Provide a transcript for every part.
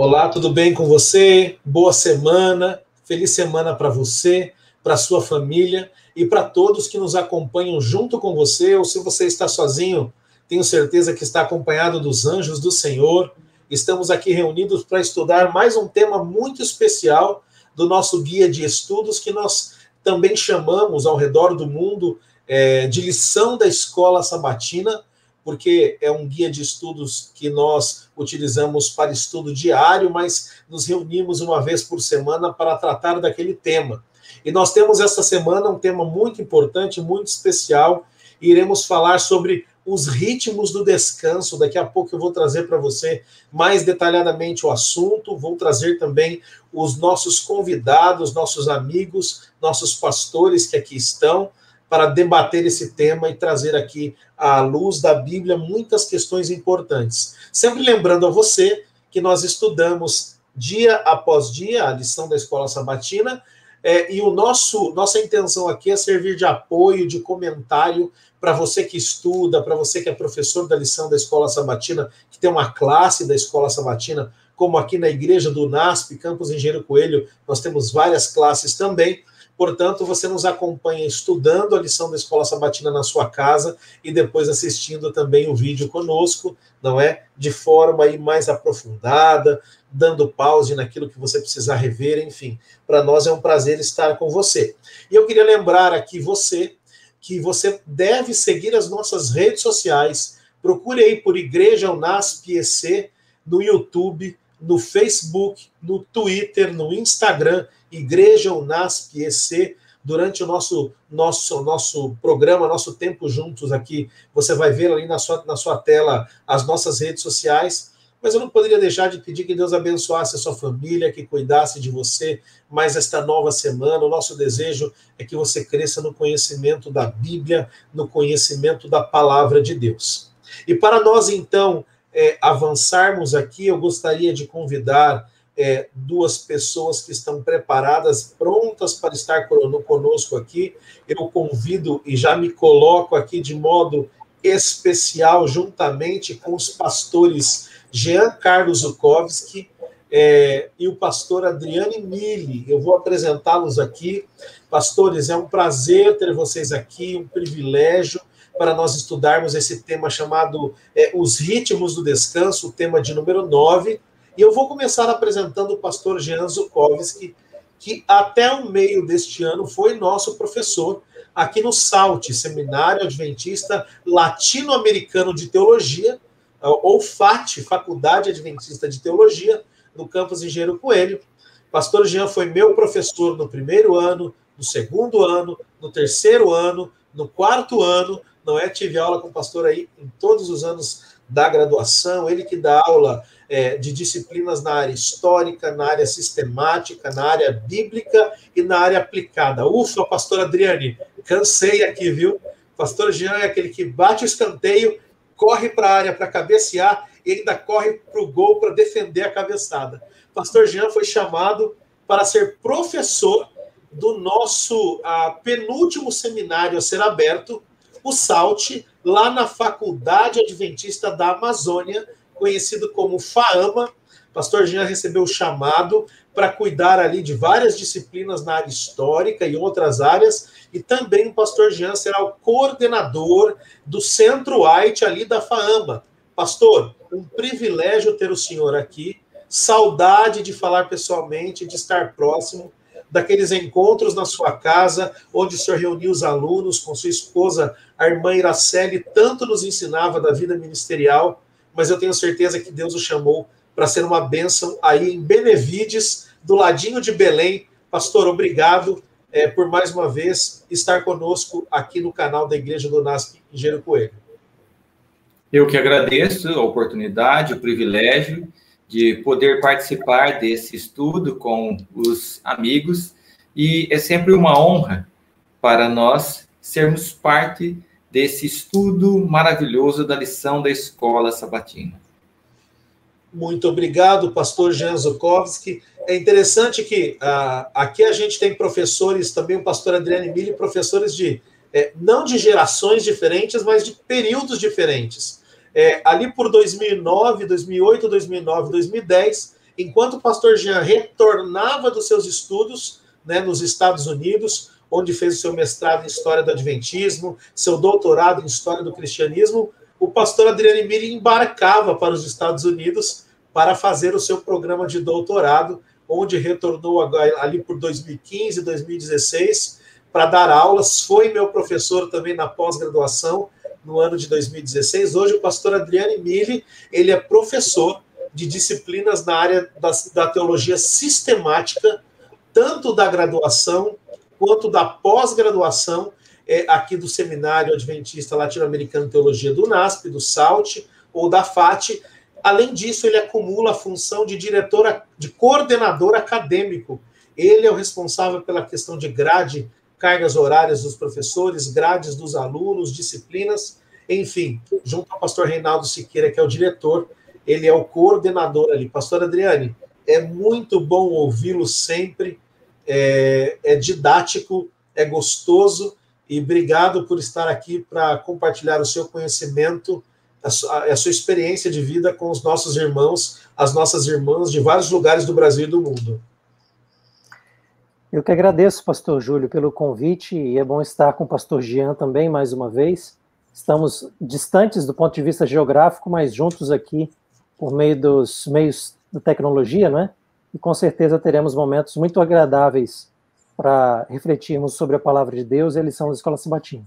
Olá, tudo bem com você? Boa semana, feliz semana para você, para sua família e para todos que nos acompanham junto com você, ou se você está sozinho, tenho certeza que está acompanhado dos anjos do Senhor. Estamos aqui reunidos para estudar mais um tema muito especial do nosso guia de estudos, que nós também chamamos ao redor do mundo de lição da escola sabatina, porque é um guia de estudos que nós utilizamos para estudo diário, mas nos reunimos uma vez por semana para tratar daquele tema. E nós temos essa semana um tema muito importante, muito especial, e iremos falar sobre os ritmos do descanso. Daqui a pouco eu vou trazer para você mais detalhadamente o assunto, vou trazer também os nossos convidados, nossos amigos, nossos pastores que aqui estão, para debater esse tema e trazer aqui à luz da Bíblia muitas questões importantes. Sempre lembrando a você que nós estudamos dia após dia a lição da Escola Sabatina, e nossa intenção aqui é servir de apoio, de comentário para você que estuda, para você que é professor da lição da Escola Sabatina, que tem uma classe da Escola Sabatina, como aqui na igreja do NASP, Campos Engenheiro Coelho, nós temos várias classes também. Portanto, você nos acompanha estudando a lição da Escola Sabatina na sua casa e depois assistindo também o vídeo conosco, não é? De forma aí mais aprofundada, dando pause naquilo que você precisar rever, enfim. Para nós é um prazer estar com você. E eu queria lembrar aqui que você deve seguir as nossas redes sociais. Procure aí por Igreja UNASP EC no YouTube, no Facebook, no Twitter, no Instagram, Igreja UNASP EC. Durante o nosso programa, nosso tempo juntos aqui, você vai ver ali na sua tela as nossas redes sociais, mas eu não poderia deixar de pedir que Deus abençoasse a sua família, que cuidasse de você mais esta nova semana. O nosso desejo é que você cresça no conhecimento da Bíblia, no conhecimento da palavra de Deus. E para nós, então, avançarmos aqui, eu gostaria de convidar duas pessoas que estão preparadas, prontas para estar conosco aqui. Eu convido e já me coloco aqui de modo especial, juntamente com os pastores Jean Carlos Zukovski e o pastor Adriane Mille. Eu vou apresentá-los aqui. Pastores, é um prazer ter vocês aqui, um privilégio para nós estudarmos esse tema chamado Os Ritmos do Descanso, o tema de número 9. E eu vou começar apresentando o pastor Jean Zukovski, que até o meio deste ano foi nosso professor aqui no SALT, Seminário Adventista Latino-Americano de Teologia, ou FAT, Faculdade Adventista de Teologia, no campus Engenheiro Coelho. Pastor Jean foi meu professor no primeiro ano, no segundo ano, no terceiro ano, no quarto ano, não é? Tive aula com o pastor aí em todos os anos da graduação, ele que dá aula de disciplinas na área histórica, na área sistemática, na área bíblica e na área aplicada. Ufa, pastor Adriane, cansei aqui, viu? Pastor Jean é aquele que bate o escanteio, corre para a área para cabecear e ainda corre para o gol para defender a cabeçada. Pastor Jean foi chamado para ser professor do nosso penúltimo seminário a ser aberto, o SALT, lá na Faculdade Adventista da Amazônia, conhecido como FAAMA. Pastor Jean recebeu o chamado para cuidar ali de várias disciplinas na área histórica e outras áreas, e também o pastor Jean será o coordenador do Centro IT ali da FAAMA. Pastor, um privilégio ter o senhor aqui, saudade de falar pessoalmente, de estar próximo daqueles encontros na sua casa, onde o senhor reuniu os alunos com sua esposa, a irmã Iraceli, tanto nos ensinava da vida ministerial, mas eu tenho certeza que Deus o chamou para ser uma bênção aí em Benevides, do ladinho de Belém. Pastor, obrigado por mais uma vez estar conosco aqui no canal da Igreja do NASP Engenheiro Coelho. Eu que agradeço a oportunidade, o privilégio de poder participar desse estudo com os amigos, e é sempre uma honra para nós sermos parte desse estudo maravilhoso da lição da Escola Sabatina. Muito obrigado, pastor Jean Zukovski. É interessante que aqui a gente tem professores, também o pastor Adriane Mille, professores não de gerações diferentes, mas de períodos diferentes. Ali por 2009, 2008, 2009, 2010, enquanto o pastor Jean retornava dos seus estudos, né, nos Estados Unidos, onde fez o seu mestrado em História do Adventismo, seu doutorado em História do Cristianismo, o pastor Adriano Mille embarcava para os Estados Unidos para fazer o seu programa de doutorado, onde retornou ali por 2015, 2016, para dar aulas. Foi meu professor também na pós-graduação, no ano de 2016. Hoje o pastor Adriano Mille, ele é professor de disciplinas na área da teologia sistemática, tanto da graduação quanto da pós-graduação, aqui do Seminário Adventista Latino-Americano de Teologia do NASP, do SALT ou da FAT. Além disso, ele acumula a função de coordenador acadêmico. Ele é o responsável pela questão de grade, cargas horárias dos professores, grades dos alunos, disciplinas, enfim, junto ao pastor Reinaldo Siqueira, que é o diretor, ele é o coordenador ali. Pastor Adriane, é muito bom ouvi-lo sempre, é didático, é gostoso, e obrigado por estar aqui para compartilhar o seu conhecimento, a sua experiência de vida com os nossos irmãos, as nossas irmãs de vários lugares do Brasil e do mundo. Eu que agradeço, pastor Júlio, pelo convite, e é bom estar com o pastor Jean também, mais uma vez. Estamos distantes do ponto de vista geográfico, mas juntos aqui por meio dos meios da tecnologia, não é? E com certeza teremos momentos muito agradáveis para refletirmos sobre a palavra de Deus e a lição da Escola Sabatina.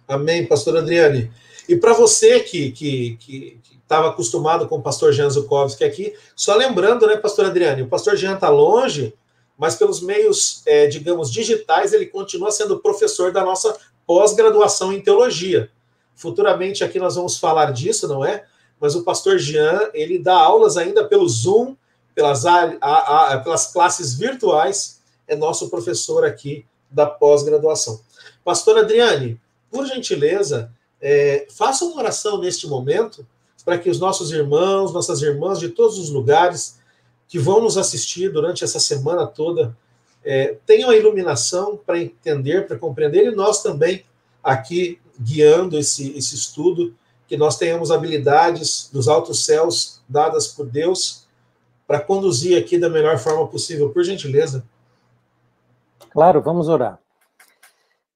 Amém, pastor Adriane. E para você que estava acostumado com o pastor Jean Zukovski aqui, só lembrando, né, pastor Adriane, o pastor Jean está longe, mas pelos meios, digamos, digitais, ele continua sendo professor da nossa pós-graduação em teologia. Futuramente aqui nós vamos falar disso, não é? Mas o pastor Jean, ele dá aulas ainda pelo Zoom, pelas classes virtuais, é nosso professor aqui da pós-graduação. Pastor Adriane, por gentileza, faça uma oração neste momento para que os nossos irmãos, nossas irmãs de todos os lugares que vão nos assistir durante essa semana toda tenham a iluminação para entender, para compreender, e nós também aqui guiando esse estudo, que nós tenhamos habilidades dos altos céus dadas por Deus para conduzir aqui da melhor forma possível, por gentileza. Claro, vamos orar.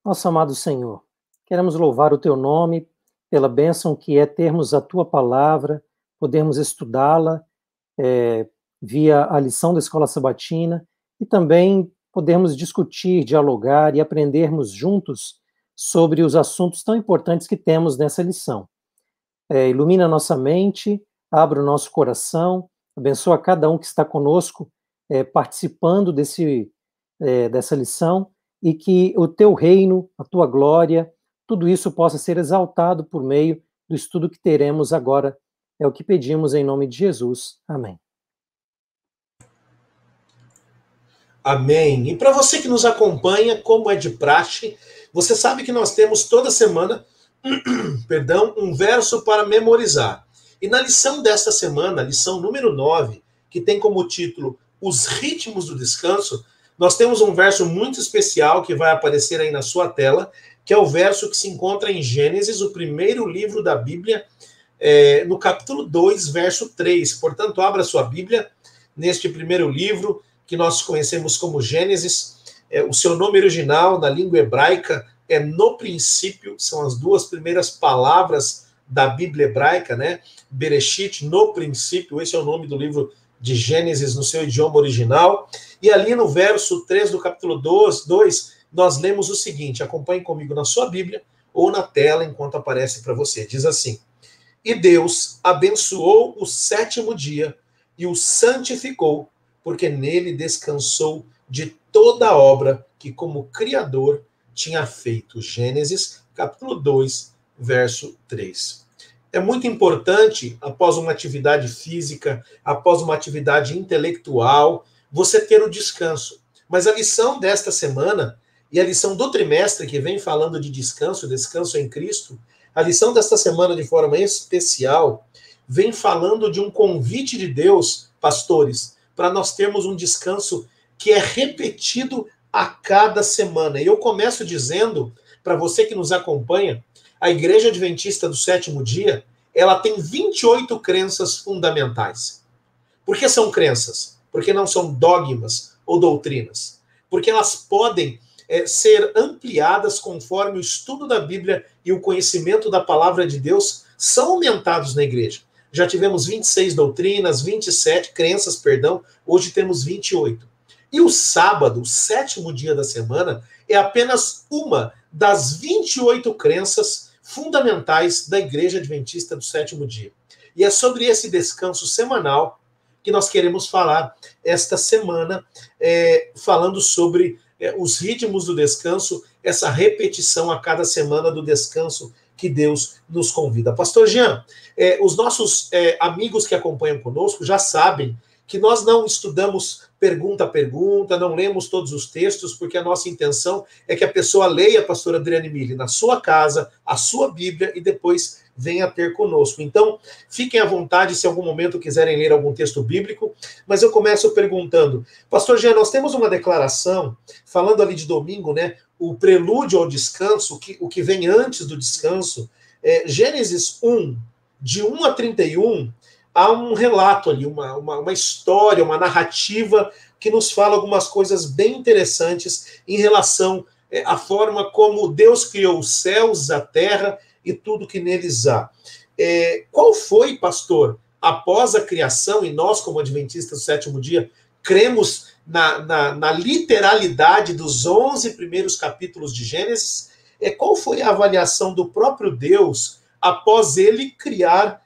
Nosso amado Senhor, queremos louvar o Teu nome pela bênção que é termos a Tua palavra, podermos estudá-la via a lição da Escola Sabatina e também podermos discutir, dialogar e aprendermos juntos sobre os assuntos tão importantes que temos nessa lição. Ilumina a nossa mente, abra o nosso coração, abençoa cada um que está conosco participando dessa lição, e que o Teu reino, a Tua glória, tudo isso possa ser exaltado por meio do estudo que teremos agora. É o que pedimos em nome de Jesus. Amém. Amém. E para você que nos acompanha, como é de praxe, você sabe que nós temos toda semana, um verso para memorizar. E na lição desta semana, lição número 9, que tem como título Os Ritmos do Descanso, nós temos um verso muito especial que vai aparecer aí na sua tela, que é o verso que se encontra em Gênesis, o primeiro livro da Bíblia, no capítulo 2, verso 3. Portanto, abra sua Bíblia neste primeiro livro, que nós conhecemos como Gênesis. O seu nome original na língua hebraica é no princípio, são as duas primeiras palavras da Bíblia hebraica, né? Bereshit, no princípio, esse é o nome do livro de Gênesis no seu idioma original. E ali no verso 3 do capítulo 2, nós lemos o seguinte, acompanhe comigo na sua Bíblia ou na tela enquanto aparece para você. Diz assim: E Deus abençoou o sétimo dia e o santificou, porque nele descansou de toda a obra que como Criador tinha feito. Gênesis, capítulo 2, verso 3. É muito importante, após uma atividade física, após uma atividade intelectual, você ter o descanso. Mas a lição desta semana, e a lição do trimestre, que vem falando de descanso em Cristo, a lição desta semana, de forma especial, vem falando de um convite de Deus, pastores, para nós termos um descanso que é repetido a cada semana. E eu começo dizendo, para você que nos acompanha, a Igreja Adventista do Sétimo Dia, ela tem 28 crenças fundamentais. Por que são crenças? Porque não são dogmas ou doutrinas. Porque elas podem ser ampliadas conforme o estudo da Bíblia e o conhecimento da palavra de Deus são aumentados na igreja. Já tivemos 26 doutrinas, 27 crenças, perdão, hoje temos 28. E o sábado, o 7º dia da semana, é apenas uma das 28 crenças fundamentais da Igreja Adventista do 7º dia. E é sobre esse descanso semanal que nós queremos falar esta semana, falando sobre os ritmos do descanso, essa repetição a cada semana do descanso que Deus nos convida. Pastor Jean, os nossos amigos que acompanham conosco já sabem que nós não estudamos pergunta a pergunta, não lemos todos os textos, porque a nossa intenção é que a pessoa leia, pastor Adriane Mille, na sua casa, a sua Bíblia, e depois venha ter conosco. Então, fiquem à vontade se em algum momento quiserem ler algum texto bíblico, mas eu começo perguntando, pastor Jean, nós temos uma declaração, falando ali de domingo, né, o prelúdio ao descanso, o que vem antes do descanso, Gênesis 1, de 1 a 31, há um relato ali, uma história, uma narrativa que nos fala algumas coisas bem interessantes em relação à forma como Deus criou os céus, a terra e tudo que neles há. Qual foi, pastor, após a criação, e nós como adventistas do 7º dia, cremos na literalidade dos 11 primeiros capítulos de Gênesis, qual foi a avaliação do próprio Deus após ele criar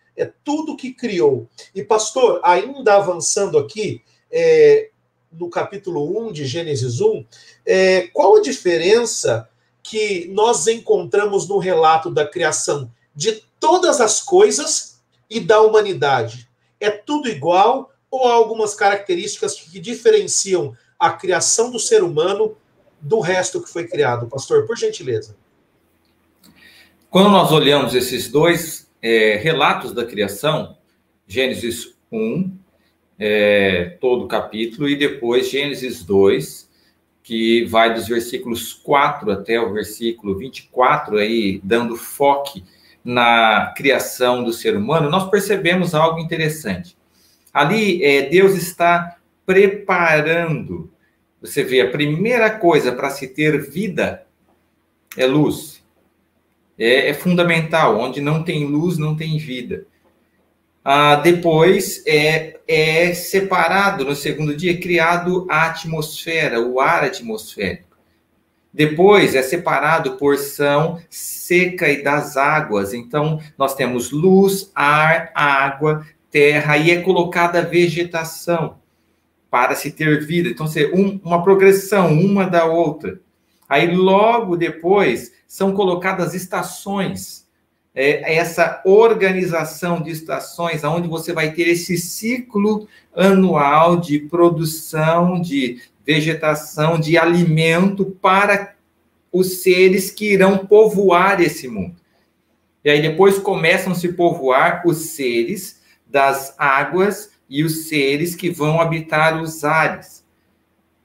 tudo que criou? E, pastor, ainda avançando aqui, no capítulo 1 de Gênesis 1, qual a diferença que nós encontramos no relato da criação de todas as coisas e da humanidade? É tudo igual ou há algumas características que diferenciam a criação do ser humano do resto que foi criado? Pastor, por gentileza. Quando nós olhamos esses dois relatos da criação, Gênesis 1, todo o capítulo, e depois Gênesis 2, que vai dos versículos 4 até o versículo 24, aí dando foco na criação do ser humano, nós percebemos algo interessante. Ali, Deus está preparando. Você vê, a primeira coisa para se ter vida é luz. É fundamental. Onde não tem luz, não tem vida. Depois, é separado, no 2º dia, criado a atmosfera, o ar atmosférico. Depois, é separado porção seca e das águas. Então, nós temos luz, ar, água, terra, e é colocada a vegetação para se ter vida. Então, uma progressão, uma da outra. Aí, logo depois, são colocadas estações. Essa organização de estações, onde você vai ter esse ciclo anual de produção, de vegetação, de alimento para os seres que irão povoar esse mundo. E aí depois começam a se povoar os seres das águas e os seres que vão habitar os ares.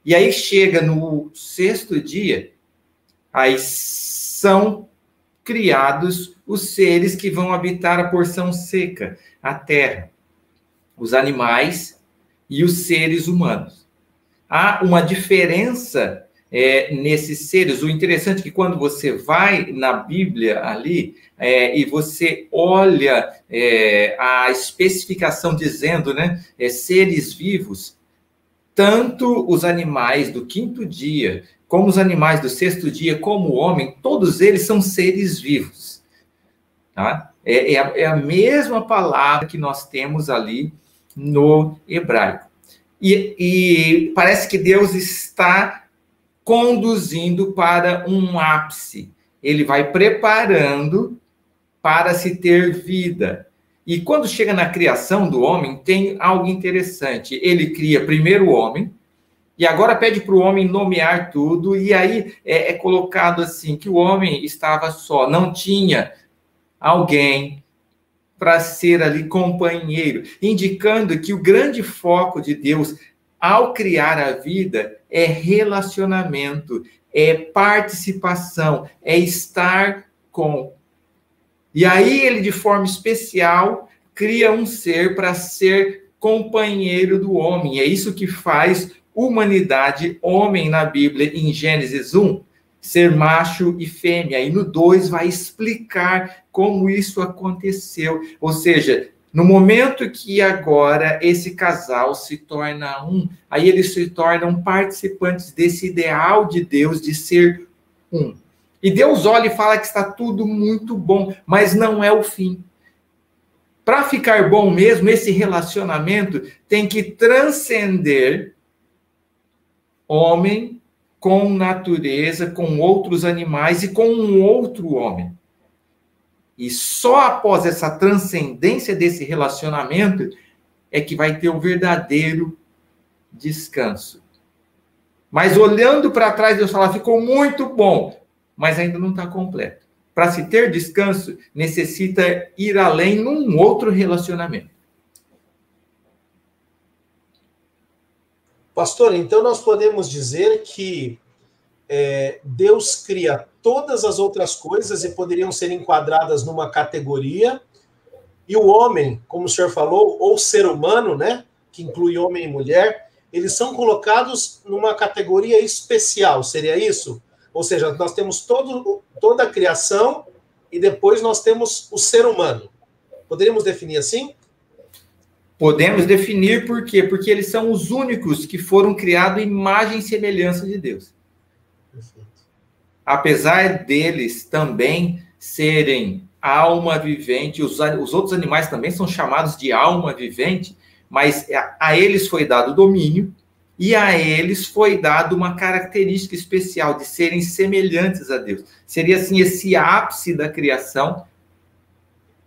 E aí chega no 6º dia, aí são criados os seres que vão habitar a porção seca, a terra, os animais e os seres humanos. Há uma diferença nesses seres. O interessante é que quando você vai na Bíblia ali e você olha a especificação dizendo, né, seres vivos, tanto os animais do 5º dia, como os animais do 6º dia, como o homem, todos eles são seres vivos. Tá? É a mesma palavra que nós temos ali no hebraico. E parece que Deus está conduzindo para um ápice. Ele vai preparando para se ter vida. E quando chega na criação do homem, tem algo interessante. Ele cria primeiro o homem, e agora pede para o homem nomear tudo, e aí é colocado assim, que o homem estava só, não tinha alguém para ser ali companheiro, indicando que o grande foco de Deus ao criar a vida é relacionamento, é participação, é estar com. E aí ele, de forma especial, cria um ser para ser companheiro do homem. É isso que faz humanidade, homem na Bíblia, em Gênesis 1, ser macho e fêmea. E no 2 vai explicar como isso aconteceu. Ou seja, no momento que agora esse casal se torna um, aí eles se tornam participantes desse ideal de Deus de ser um. E Deus olha e fala que está tudo muito bom, mas não é o fim. Para ficar bom mesmo, esse relacionamento tem que transcender homem com natureza, com outros animais e com um outro homem. E só após essa transcendência desse relacionamento é que vai ter o verdadeiro descanso. Mas olhando para trás, Deus fala, ficou muito bom, mas ainda não está completo. Para se ter descanso, necessita ir além num outro relacionamento. Pastor, então nós podemos dizer que Deus cria todas as outras coisas e poderiam ser enquadradas numa categoria, e o homem, como o senhor falou, ou ser humano, né, que inclui homem e mulher, eles são colocados numa categoria especial, seria isso? Ou seja, nós temos toda a criação e depois nós temos o ser humano. Poderíamos definir assim? Podemos definir por quê? Porque eles são os únicos que foram criados em imagem e semelhança de Deus. Perfeito. Apesar deles também serem alma vivente, os outros animais também são chamados de alma vivente, mas a eles foi dado domínio e a eles foi dado uma característica especial de serem semelhantes a Deus. Seria assim esse ápice da criação,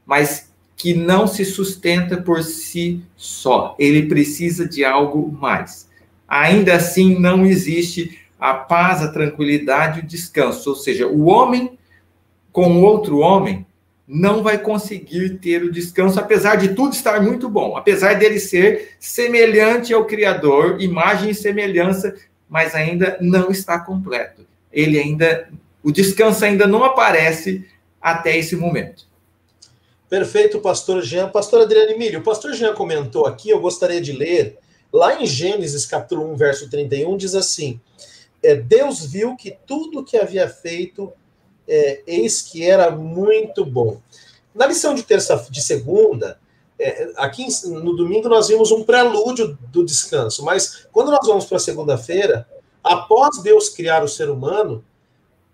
mas que não se sustenta por si só. Ele precisa de algo mais. Ainda assim, não existe a paz, a tranquilidade e o descanso. Ou seja, o homem com outro homem não vai conseguir ter o descanso, apesar de tudo estar muito bom, apesar dele ser semelhante ao Criador, imagem e semelhança, mas ainda não está completo. O descanso ainda não aparece até esse momento. Perfeito, pastor Jean. Pastor Adriano Emílio, o pastor Jean comentou aqui, eu gostaria de ler, lá em Gênesis, capítulo 1, verso 31, diz assim, Deus viu que tudo que havia feito, eis que era muito bom. Na lição de segunda, aqui no domingo nós vimos um prelúdio do descanso, mas quando nós vamos para a segunda-feira, após Deus criar o ser humano,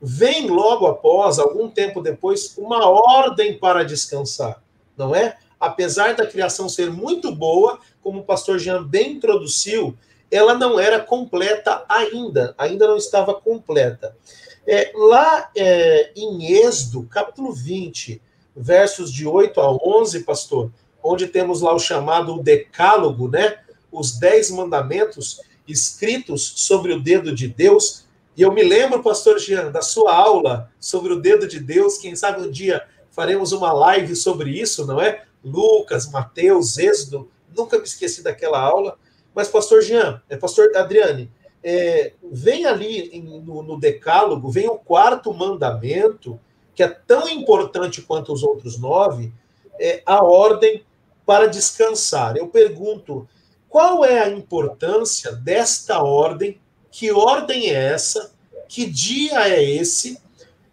vem logo após, algum tempo depois, uma ordem para descansar, não é? Apesar da criação ser muito boa, como o pastor Jean bem introduziu, ela não era completa ainda não estava completa. Lá em Êxodo, capítulo 20, versos de 8 a 11, pastor, onde temos lá o chamado Decálogo, né? Os 10 mandamentos escritos sobre o dedo de Deus. E eu me lembro, pastor Jean, da sua aula sobre o dedo de Deus. Quem sabe um dia faremos uma live sobre isso, não é? Lucas, Mateus, Êxodo. Nunca me esqueci daquela aula. Mas, pastor Jean, pastor Adriane, vem ali no Decálogo, vem o 4º mandamento, que é tão importante quanto os outros 9, a ordem para descansar. Eu pergunto, qual é a importância desta ordem? Que ordem é essa? Que dia é esse?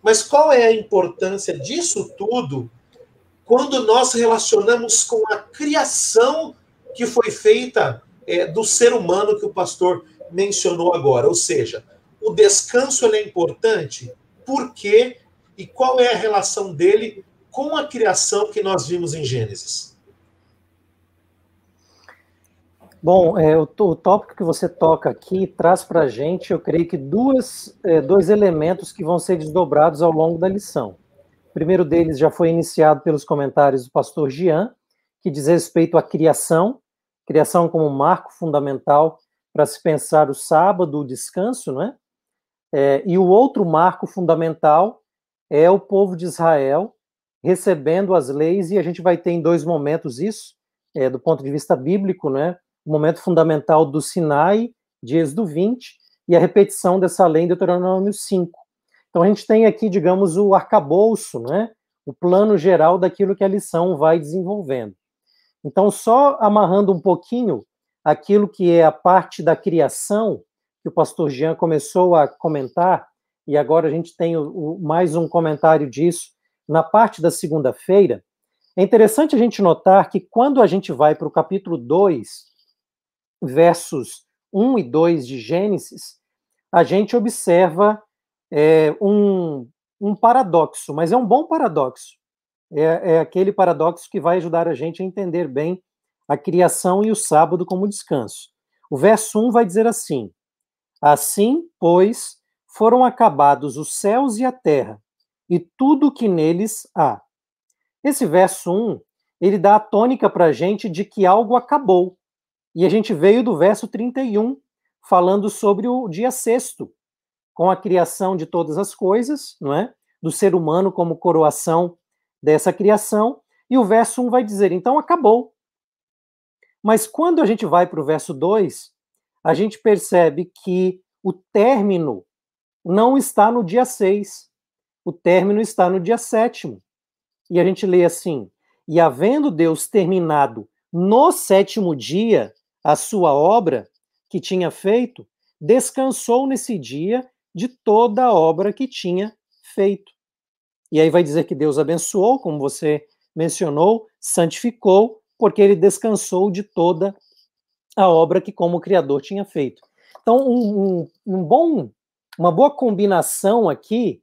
Mas qual é a importância disso tudo quando nós relacionamos com a criação que foi feita do ser humano que o pastor mencionou agora? Ou seja, o descanso é importante. Por quê? E qual é a relação dele com a criação que nós vimos em Gênesis? Bom, o tópico que você toca aqui traz para a gente, eu creio que dois elementos que vão ser desdobrados ao longo da lição. O primeiro deles já foi iniciado pelos comentários do pastor Jean, que diz respeito à criação como marco fundamental para se pensar o sábado, o descanso, não é? E o outro marco fundamental é o povo de Israel recebendo as leis, e a gente vai ter em 2 momentos isso, do ponto de vista bíblico, né? O momento fundamental do Sinai, de Êxodo 20, e a repetição dessa lei em Deuteronômio 5. Então a gente tem aqui, digamos, o arcabouço, né? O plano geral daquilo que a lição vai desenvolvendo. Então, só amarrando um pouquinho aquilo que é a parte da criação, que o pastor Jean começou a comentar, e agora a gente tem mais um comentário disso na parte da segunda-feira. É interessante a gente notar que quando a gente vai para o capítulo 2, versos 1 e 2 de Gênesis, a gente observa um paradoxo, mas é um bom paradoxo. É aquele paradoxo que vai ajudar a gente a entender bem a criação e o sábado como descanso. O verso 1 vai dizer assim: assim, pois, foram acabados os céus e a terra, e tudo que neles há. Esse verso 1, ele dá a tônica para a gente de que algo acabou. E a gente veio do verso 31, falando sobre o dia sexto, com a criação de todas as coisas, não é? Do ser humano como coroação dessa criação. E o verso 1 vai dizer, então acabou. Mas quando a gente vai para o verso 2, a gente percebe que o término não está no dia 6, o término está no dia 7º. E a gente lê assim: e havendo Deus terminado no 7º dia a sua obra que tinha feito, descansou nesse dia de toda a obra que tinha feito. E aí vai dizer que Deus abençoou, como você mencionou, santificou, porque ele descansou de toda a obra que como Criador tinha feito. Então, uma boa combinação aqui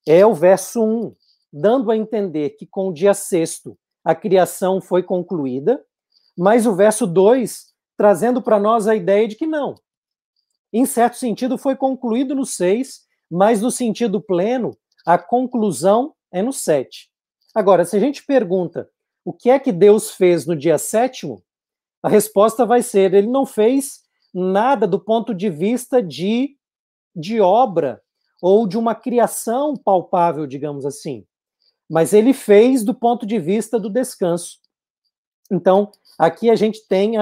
é o verso 1, dando a entender que com o dia sexto a criação foi concluída, mas o verso 2 trazendo para nós a ideia de que não. Em certo sentido, foi concluído no 6, mas no sentido pleno, a conclusão é no 7. Agora, se a gente pergunta o que é que Deus fez no dia 7º, a resposta vai ser, ele não fez nada do ponto de vista de obra ou de uma criação palpável, digamos assim. Mas ele fez do ponto de vista do descanso. Então, aqui a gente tem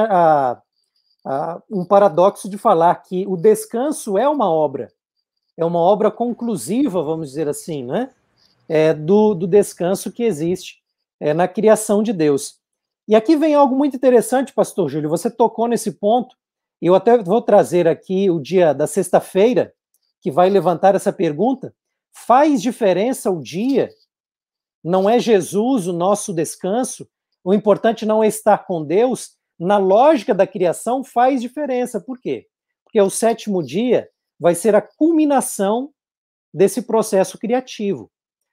um paradoxo de falar que o descanso é uma obra conclusiva, vamos dizer assim, né? Do descanso que existe na criação de Deus. E aqui vem algo muito interessante, pastor Júlio, você tocou nesse ponto, e eu até vou trazer aqui o dia da sexta-feira, que vai levantar essa pergunta. Faz diferença o dia? Não é Jesus o nosso descanso? O importante não é estar com Deus? Na lógica da criação, faz diferença. Por quê? Porque o 7º dia vai ser a culminação desse processo criativo.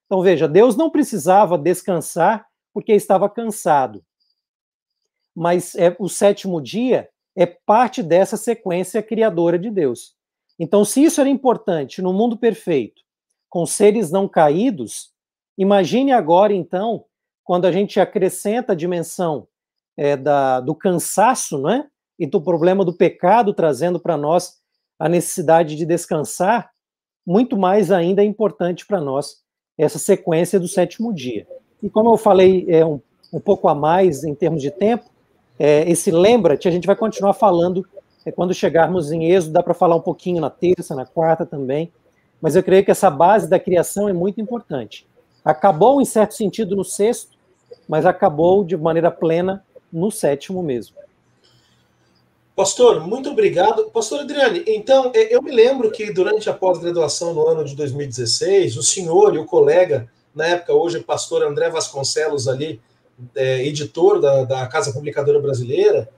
Então, veja, Deus não precisava descansar porque estava cansado. Mas o 7º dia é parte dessa sequência criadora de Deus. Então, se isso era importante no mundo perfeito, com seres não caídos, imagine agora, então, quando a gente acrescenta a dimensão do cansaço, né? E do problema do pecado, trazendo para nós a necessidade de descansar, muito mais ainda é importante para nós essa sequência do 7º dia. E como eu falei um pouco a mais em termos de tempo, esse lembra-te, a gente vai continuar falando quando chegarmos em Êxodo, dá para falar um pouquinho na terça, na quarta também, mas eu creio que essa base da criação é muito importante. Acabou, em certo sentido, no 6º, mas acabou de maneira plena no 7º mesmo. Pastor, muito obrigado. Pastor Adriane, então, eu me lembro que durante a pós-graduação no ano de 2016, o senhor e o colega, na época, hoje, pastor André Vasconcelos ali, editor da Casa Publicadora Brasileira,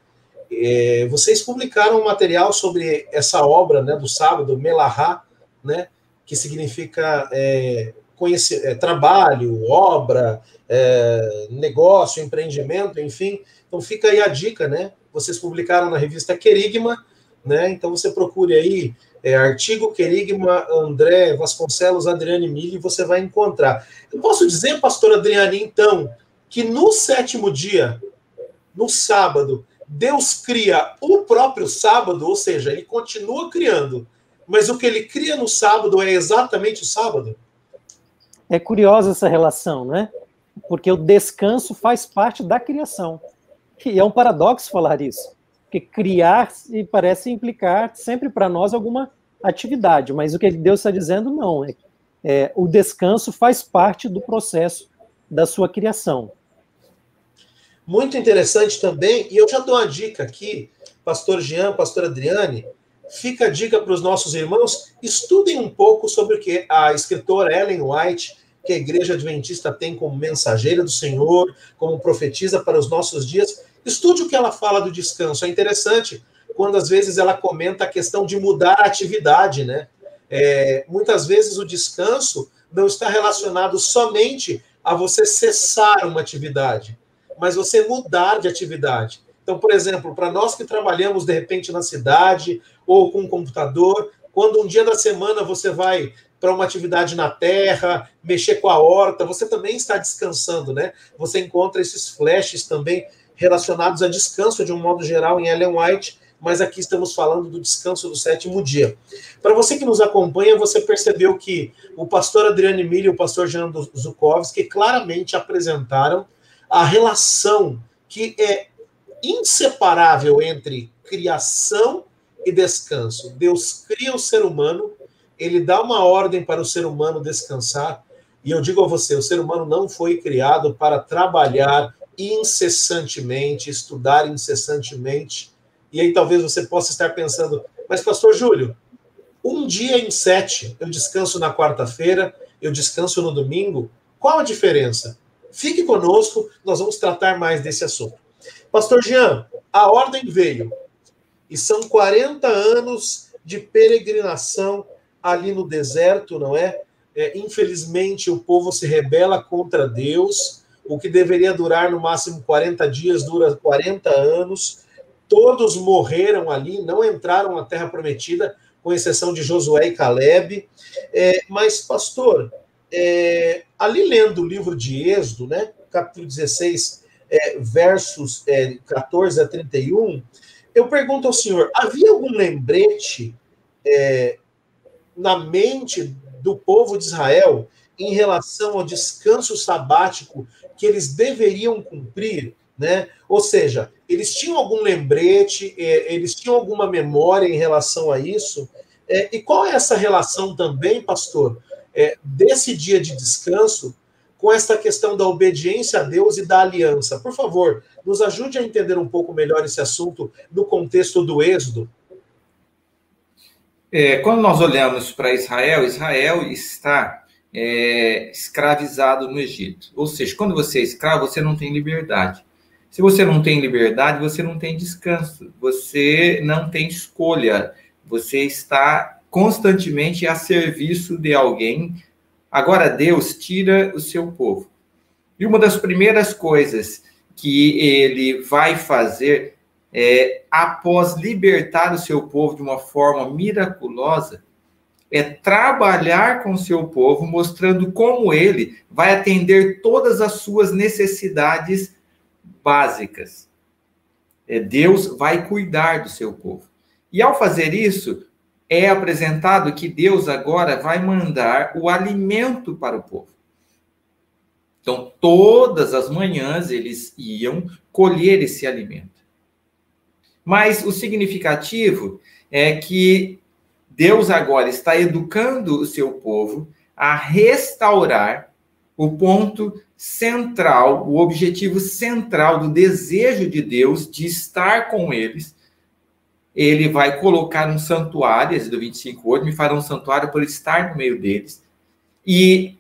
vocês publicaram um material sobre essa obra, né, do sábado, Melahá, né, que significa trabalho, obra, negócio, empreendimento, enfim. Então fica aí a dica, né? Vocês publicaram na revista Querigma, né? Então você procure aí artigo Querigma, André Vasconcelos, Adriane Mille, e você vai encontrar. Eu posso dizer, pastor Adriane, então, que no 7º dia, no sábado, Deus cria o próprio sábado, ou seja, ele continua criando, mas o que ele cria no sábado é exatamente o sábado? É curiosa essa relação, né? Porque o descanso faz parte da criação. E é um paradoxo falar isso. Porque criar parece implicar sempre para nós alguma atividade, mas o que Deus está dizendo não. O descanso faz parte do processo da sua criação. Muito interessante também, e eu já dou uma dica aqui, pastor Jean, pastor Adriane, fica a dica para os nossos irmãos, estudem um pouco sobre o que a escritora Ellen White, que a Igreja Adventista tem como mensageira do Senhor, como profetiza para os nossos dias. Estude o que ela fala do descanso. É interessante quando às vezes ela comenta a questão de mudar a atividade, né? Muitas vezes o descanso não está relacionado somente a você cessar uma atividade, mas você mudar de atividade. Então, por exemplo, para nós que trabalhamos de repente na cidade ou com um computador, quando um dia da semana você vai para uma atividade na terra, mexer com a horta, você também está descansando, né? Você encontra esses flashes também relacionados a descanso de um modo geral em Ellen White, mas aqui estamos falando do descanso do 7º dia. Para você que nos acompanha, você percebeu que o pastor Adriane Mille e o pastor Jean Zukovski claramente apresentaram a relação que é inseparável entre criação e descanso. Deus cria o ser humano, ele dá uma ordem para o ser humano descansar, e eu digo a você, o ser humano não foi criado para trabalhar incessantemente, estudar incessantemente. E aí talvez você possa estar pensando, mas pastor Júlio, um dia em 7, eu descanso na quarta-feira, eu descanso no domingo, qual a diferença? Fique conosco, nós vamos tratar mais desse assunto. Pastor Jean, a ordem veio, e são 40 anos de peregrinação ali no deserto, não é? Infelizmente, o povo se rebela contra Deus, o que deveria durar no máximo 40 dias, dura 40 anos, todos morreram ali, não entraram na Terra Prometida, com exceção de Josué e Caleb. Mas, pastor, ali lendo o livro de Êxodo, né, capítulo 16, versos 14 a 31, eu pergunto ao senhor, havia algum lembrete na mente do povo de Israel em relação ao descanso sabático que eles deveriam cumprir, né? Ou seja, eles tinham algum lembrete, eles tinham alguma memória em relação a isso? E qual é essa relação também, pastor, desse dia de descanso com essa questão da obediência a Deus e da aliança? Por favor, nos ajude a entender um pouco melhor esse assunto no contexto do Êxodo. Quando nós olhamos para Israel, Israel está escravizado no Egito. Ou seja, quando você é escravo, você não tem liberdade. Se você não tem liberdade, você não tem descanso. Você não tem escolha. Você está constantemente a serviço de alguém. Agora, Deus tira o seu povo. E uma das primeiras coisas que ele vai fazer após libertar o seu povo de uma forma miraculosa, é trabalhar com o seu povo, mostrando como ele vai atender todas as suas necessidades básicas. Deus vai cuidar do seu povo. E ao fazer isso, é apresentado que Deus agora vai mandar o alimento para o povo. Então, todas as manhãs eles iam colher esse alimento. Mas o significativo é que Deus agora está educando o seu povo a restaurar o ponto central, o objetivo central do desejo de Deus de estar com eles. Ele vai colocar um santuário, esse do 25:8, me fará um santuário por estar no meio deles. E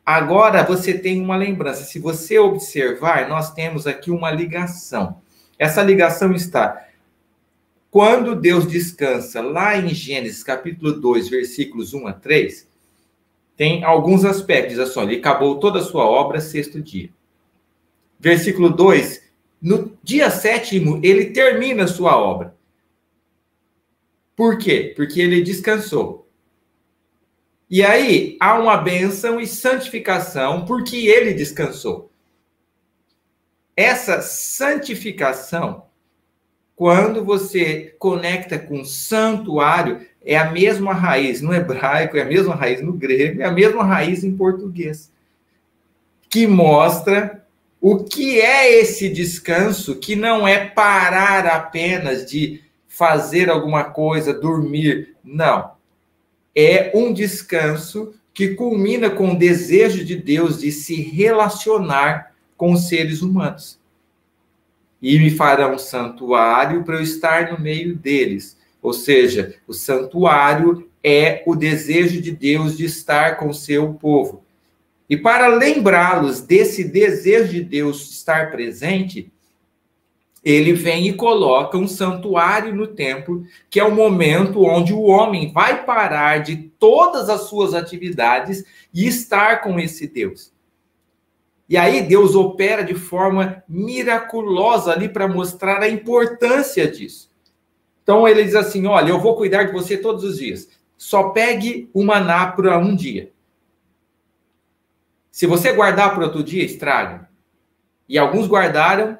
agora você tem uma lembrança. Se você observar, nós temos aqui uma ligação. Essa ligação está... Quando Deus descansa, lá em Gênesis, capítulo 2, versículos 1 a 3, tem alguns aspectos. Assim, ele acabou toda a sua obra, 6º dia. Versículo 2, no dia 7º, ele termina a sua obra. Por quê? Porque ele descansou. E aí, há uma bênção e santificação, porque ele descansou. Essa santificação, quando você conecta com santuário, é a mesma raiz no hebraico, é a mesma raiz no grego, é a mesma raiz em português, que mostra o que é esse descanso, que não é parar apenas de fazer alguma coisa, dormir. Não. É um descanso que culmina com o desejo de Deus de se relacionar com os seres humanos. e me farão um santuário para eu estar no meio deles. Ou seja, o santuário é o desejo de Deus de estar com o seu povo. E para lembrá-los desse desejo de Deus estar presente, ele vem e coloca um santuário no templo, que é o momento onde o homem vai parar de todas as suas atividades e estar com esse Deus. E aí Deus opera de forma miraculosa ali para mostrar a importância disso. Então ele diz assim, olha, eu vou cuidar de você todos os dias. Só pegue o maná para um dia. Se você guardar para outro dia, estraga. E alguns guardaram,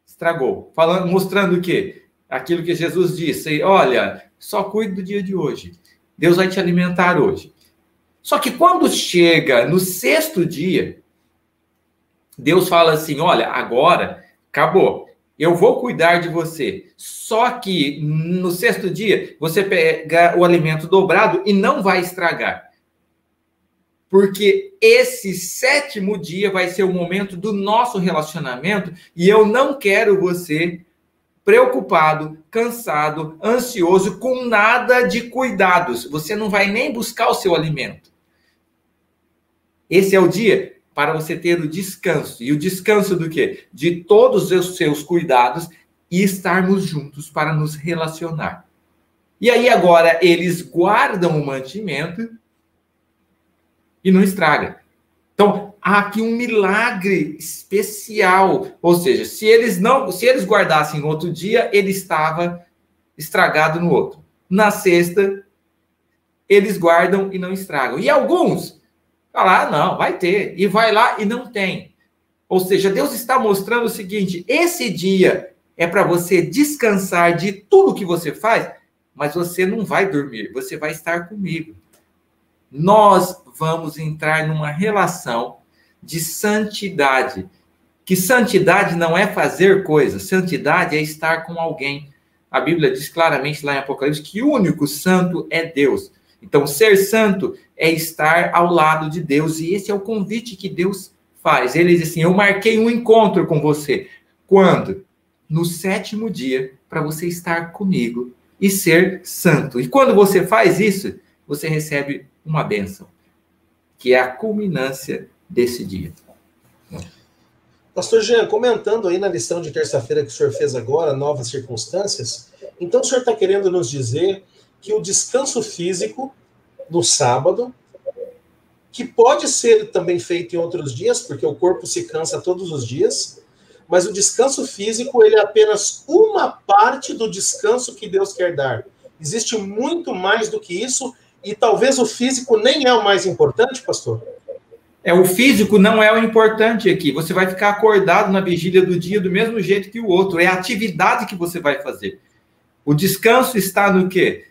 estragou. Mostrando o quê? Aquilo que Jesus disse, olha, só cuide do dia de hoje. Deus vai te alimentar hoje. Só que quando chega no 6º dia, Deus fala assim, olha, agora acabou. Eu vou cuidar de você. Só que no 6º dia, você pega o alimento dobrado e não vai estragar. Porque esse 7º dia vai ser o momento do nosso relacionamento e eu não quero você preocupado, cansado, ansioso, com nada de cuidados. Você não vai nem buscar o seu alimento. Esse é o dia para você ter o descanso. E o descanso do quê? De todos os seus cuidados e estarmos juntos para nos relacionar. E aí agora eles guardam o mantimento e não estraga. Então, há aqui um milagre especial. Ou seja, se eles guardassem no outro dia, ele estava estragado no outro. Na 6ª, eles guardam e não estragam. E alguns falam, não, vai ter. E vai lá e não tem. Ou seja, Deus está mostrando o seguinte, esse dia é para você descansar de tudo que você faz, mas você não vai dormir, você vai estar comigo. Nós vamos entrar numa relação de santidade. Que santidade não é fazer coisas, santidade é estar com alguém. A Bíblia diz claramente lá em Apocalipse que o único santo é Deus. Então, ser santo é estar ao lado de Deus. E esse é o convite que Deus faz. Ele diz assim, eu marquei um encontro com você. Quando? No 7º dia, para você estar comigo e ser santo. E quando você faz isso, você recebe uma bênção, que é a culminância desse dia. Pastor Jean, comentando aí na lição de terça-feira que o senhor fez agora, novas circunstâncias, então o senhor está querendo nos dizer que o descanso físico no sábado, que pode ser também feito em outros dias, porque o corpo se cansa todos os dias, mas o descanso físico ele é apenas uma parte do descanso que Deus quer dar. Existe muito mais do que isso, e talvez o físico nem é o mais importante, pastor? O físico não é o importante aqui. Você vai ficar acordado na vigília do dia do mesmo jeito que o outro. É a atividade que você vai fazer. O descanso está no quê?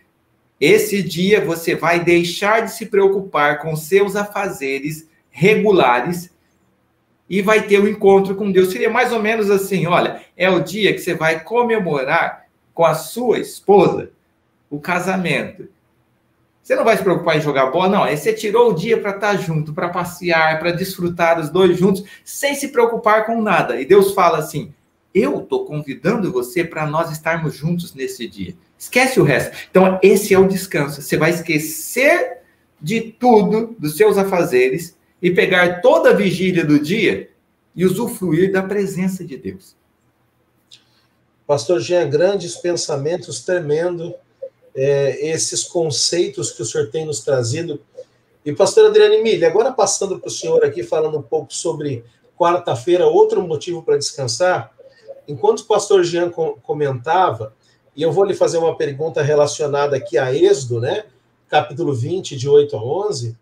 Esse dia você vai deixar de se preocupar com seus afazeres regulares e vai ter um encontro com Deus. Seria mais ou menos assim, olha, é o dia que você vai comemorar com a sua esposa o casamento. Você não vai se preocupar em jogar bola, não. Aí você tirou o dia para estar junto, para passear, para desfrutar os dois juntos, sem se preocupar com nada. E Deus fala assim, eu estou convidando você para nós estarmos juntos nesse dia. Esquece o resto. Então, esse é o descanso. Você vai esquecer de tudo, dos seus afazeres, e pegar toda a vigília do dia e usufruir da presença de Deus. Pastor Jean, grandes pensamentos, tremendo. Esses conceitos que o senhor tem nos trazido. E, pastor Adriane Milha, agora passando para o senhor aqui, falando um pouco sobre quarta-feira, outro motivo para descansar, enquanto o pastor Jean comentava, e eu vou lhe fazer uma pergunta relacionada aqui a Êxodo, né? Capítulo 20, de 8 a 11,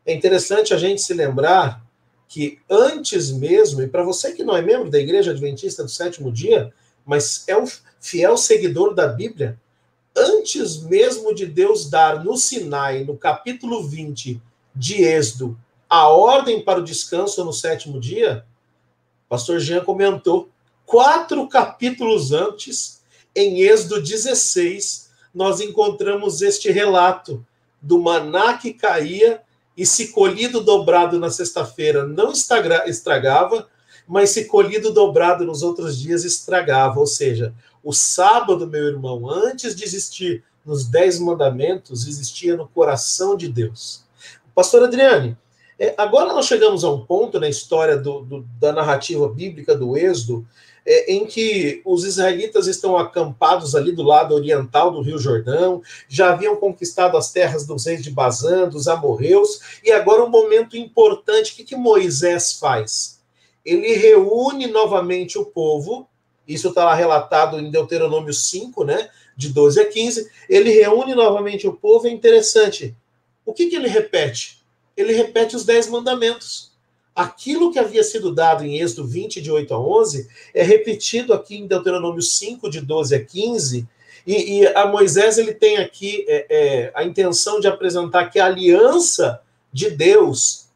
é interessante a gente se lembrar que antes mesmo, e para você que não é membro da Igreja Adventista do Sétimo Dia, mas é um fiel seguidor da Bíblia, antes mesmo de Deus dar no Sinai, no capítulo 20 de Êxodo, a ordem para o descanso no 7º dia, pastor Jean comentou, 4 capítulos antes, em Êxodo 16, nós encontramos este relato do maná que caía e se colhido dobrado na sexta-feira não estragava, mas se colhido dobrado nos outros dias estragava. Ou seja, o sábado, meu irmão, antes de existir nos 10 mandamentos, existia no coração de Deus. Pastor Adriane, agora nós chegamos a um ponto na história da narrativa bíblica do Êxodo, em que os israelitas estão acampados ali do lado oriental do Rio Jordão, já haviam conquistado as terras dos reis de Bazã, dos amorreus, e agora um momento importante. O que Moisés faz? Ele reúne novamente o povo, isso está lá relatado em Deuteronômio 5, né, de 12 a 15, ele reúne novamente o povo. É interessante. O que ele repete? Ele repete os 10 mandamentos. Aquilo que havia sido dado em Êxodo 20, de 8 a 11, é repetido aqui em Deuteronômio 5, de 12 a 15, e a Moisés ele tem aqui a intenção de apresentar que a aliança de Deus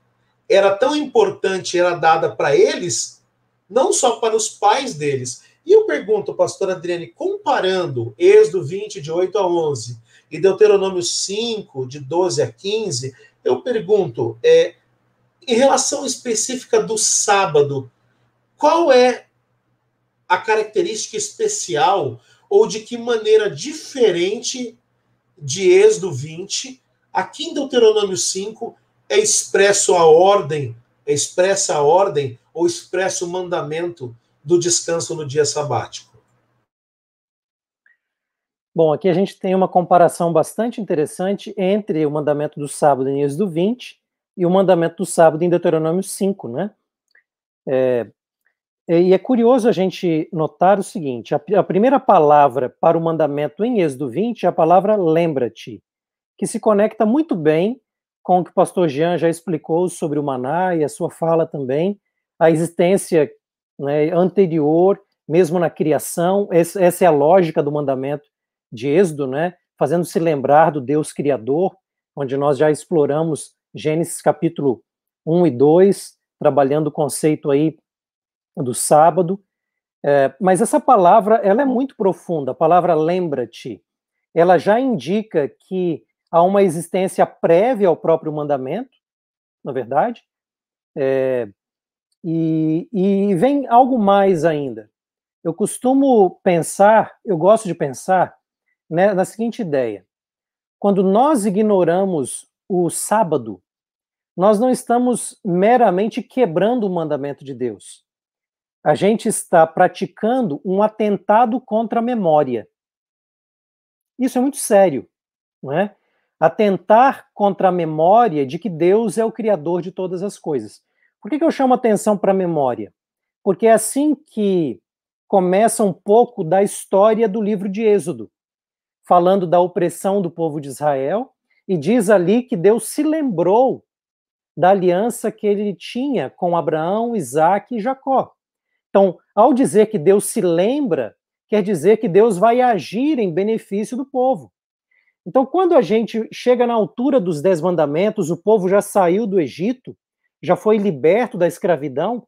era tão importante, era dada para eles, não só para os pais deles. E eu pergunto, pastor Adriane, comparando Êxodo 20, de 8 a 11, e Deuteronômio 5, de 12 a 15, eu pergunto, em relação específica do sábado, qual é a característica especial ou de que maneira diferente de Êxodo 20, aqui em Deuteronômio 5, é expressa a ordem ou expressa o mandamento do descanso no dia sabático? Bom, aqui a gente tem uma comparação bastante interessante entre o mandamento do sábado em Êxodo 20 e o mandamento do sábado em Deuteronômio 5, né? E é curioso a gente notar o seguinte, a primeira palavra para o mandamento em Êxodo 20 é a palavra lembra-te, que se conecta muito bem com o que o pastor Jean já explicou sobre o maná e a sua fala também, a existência, né, anterior, mesmo na criação. Essa é a lógica do mandamento de Êxodo, né, fazendo-se lembrar do Deus Criador, onde nós já exploramos Gênesis capítulo 1 e 2, trabalhando o conceito aí do sábado. Mas essa palavra, ela é muito profunda, a palavra lembra-te. Ela já indica que há uma existência prévia ao próprio mandamento, na verdade, e vem algo mais ainda. Eu gosto de pensar, né, na seguinte ideia: quando nós ignoramos o sábado, nós não estamos meramente quebrando o mandamento de Deus. A gente está praticando um atentado contra a memória. Isso é muito sério, não é? Atentar contra a memória de que Deus é o Criador de todas as coisas. Por que eu chamo atenção para a memória? Porque é assim que começa um pouco da história do livro de Êxodo, falando da opressão do povo de Israel, e diz ali que Deus se lembrou da aliança que ele tinha com Abraão, Isaque e Jacó. Então, ao dizer que Deus se lembra, quer dizer que Deus vai agir em benefício do povo. Então, quando a gente chega na altura dos 10 mandamentos, o povo já saiu do Egito, já foi liberto da escravidão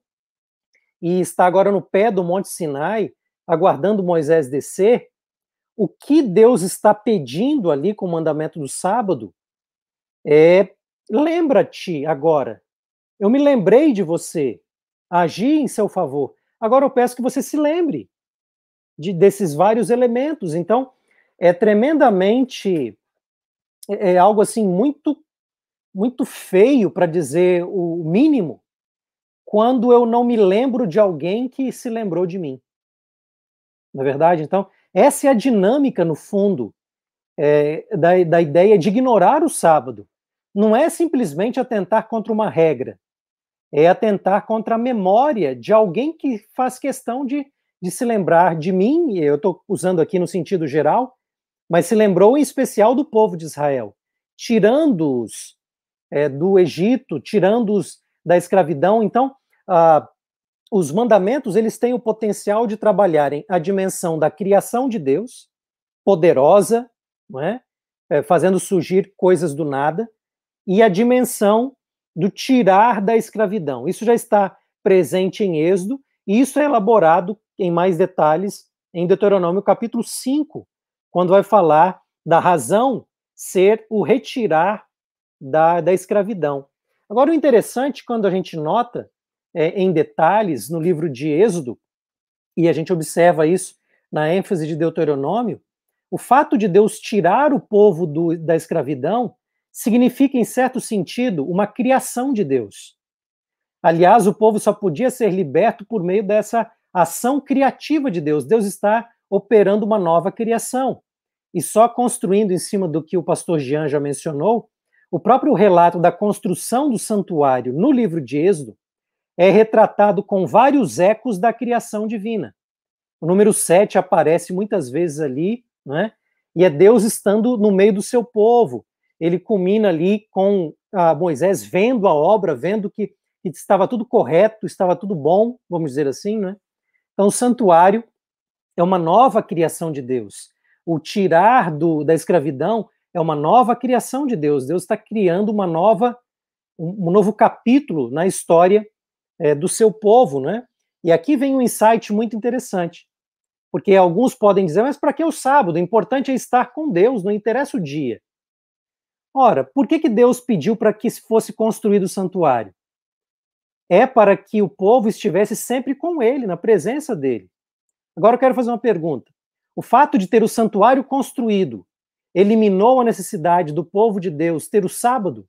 e está agora no pé do Monte Sinai, aguardando Moisés descer. O que Deus está pedindo ali com o mandamento do sábado é: lembra-te agora. Eu me lembrei de você, agi em seu favor. Agora eu peço que você se lembre desses vários elementos. Então, é tremendamente, algo assim muito, muito feio, para dizer o mínimo, quando eu não me lembro de alguém que se lembrou de mim. Não é verdade? Então, essa é a dinâmica, no fundo, da ideia de ignorar o sábado. Não é simplesmente atentar contra uma regra, é atentar contra a memória de alguém que faz questão de se lembrar de mim, e eu estou usando aqui no sentido geral, mas se lembrou em especial do povo de Israel, tirando-os do Egito, tirando-os da escravidão. Então, os mandamentos, eles têm o potencial de trabalharem a dimensão da criação de Deus, poderosa, não é? Fazendo surgir coisas do nada, e a dimensão do tirar da escravidão. Isso já está presente em Êxodo, e isso é elaborado em mais detalhes em Deuteronômio capítulo 5, quando vai falar da razão ser o retirar da escravidão. Agora, o interessante, quando a gente nota em detalhes no livro de Êxodo, e a gente observa isso na ênfase de Deuteronômio, o fato de Deus tirar o povo da escravidão significa, em certo sentido, uma criação de Deus. Aliás, o povo só podia ser liberto por meio dessa ação criativa de Deus. Deus está operando uma nova criação. E só construindo em cima do que o pastor Jean já mencionou, o próprio relato da construção do santuário no livro de Êxodo é retratado com vários ecos da criação divina. O número 7 aparece muitas vezes ali, né? E é Deus estando no meio do seu povo. Ele culmina ali com Moisés vendo a obra, vendo que estava tudo correto, estava tudo bom, vamos dizer assim, né? Então, o santuário é uma nova criação de Deus. O tirar da escravidão é uma nova criação de Deus. Deus está criando um novo capítulo na história do seu povo, né? E aqui vem um insight muito interessante, porque alguns podem dizer, mas para que o sábado? O importante é estar com Deus, não interessa o dia. Ora, por que Deus pediu para que fosse construído o santuário? É para que o povo estivesse sempre com ele, na presença dele. Agora eu quero fazer uma pergunta. O fato de ter o santuário construído eliminou a necessidade do povo de Deus ter o sábado?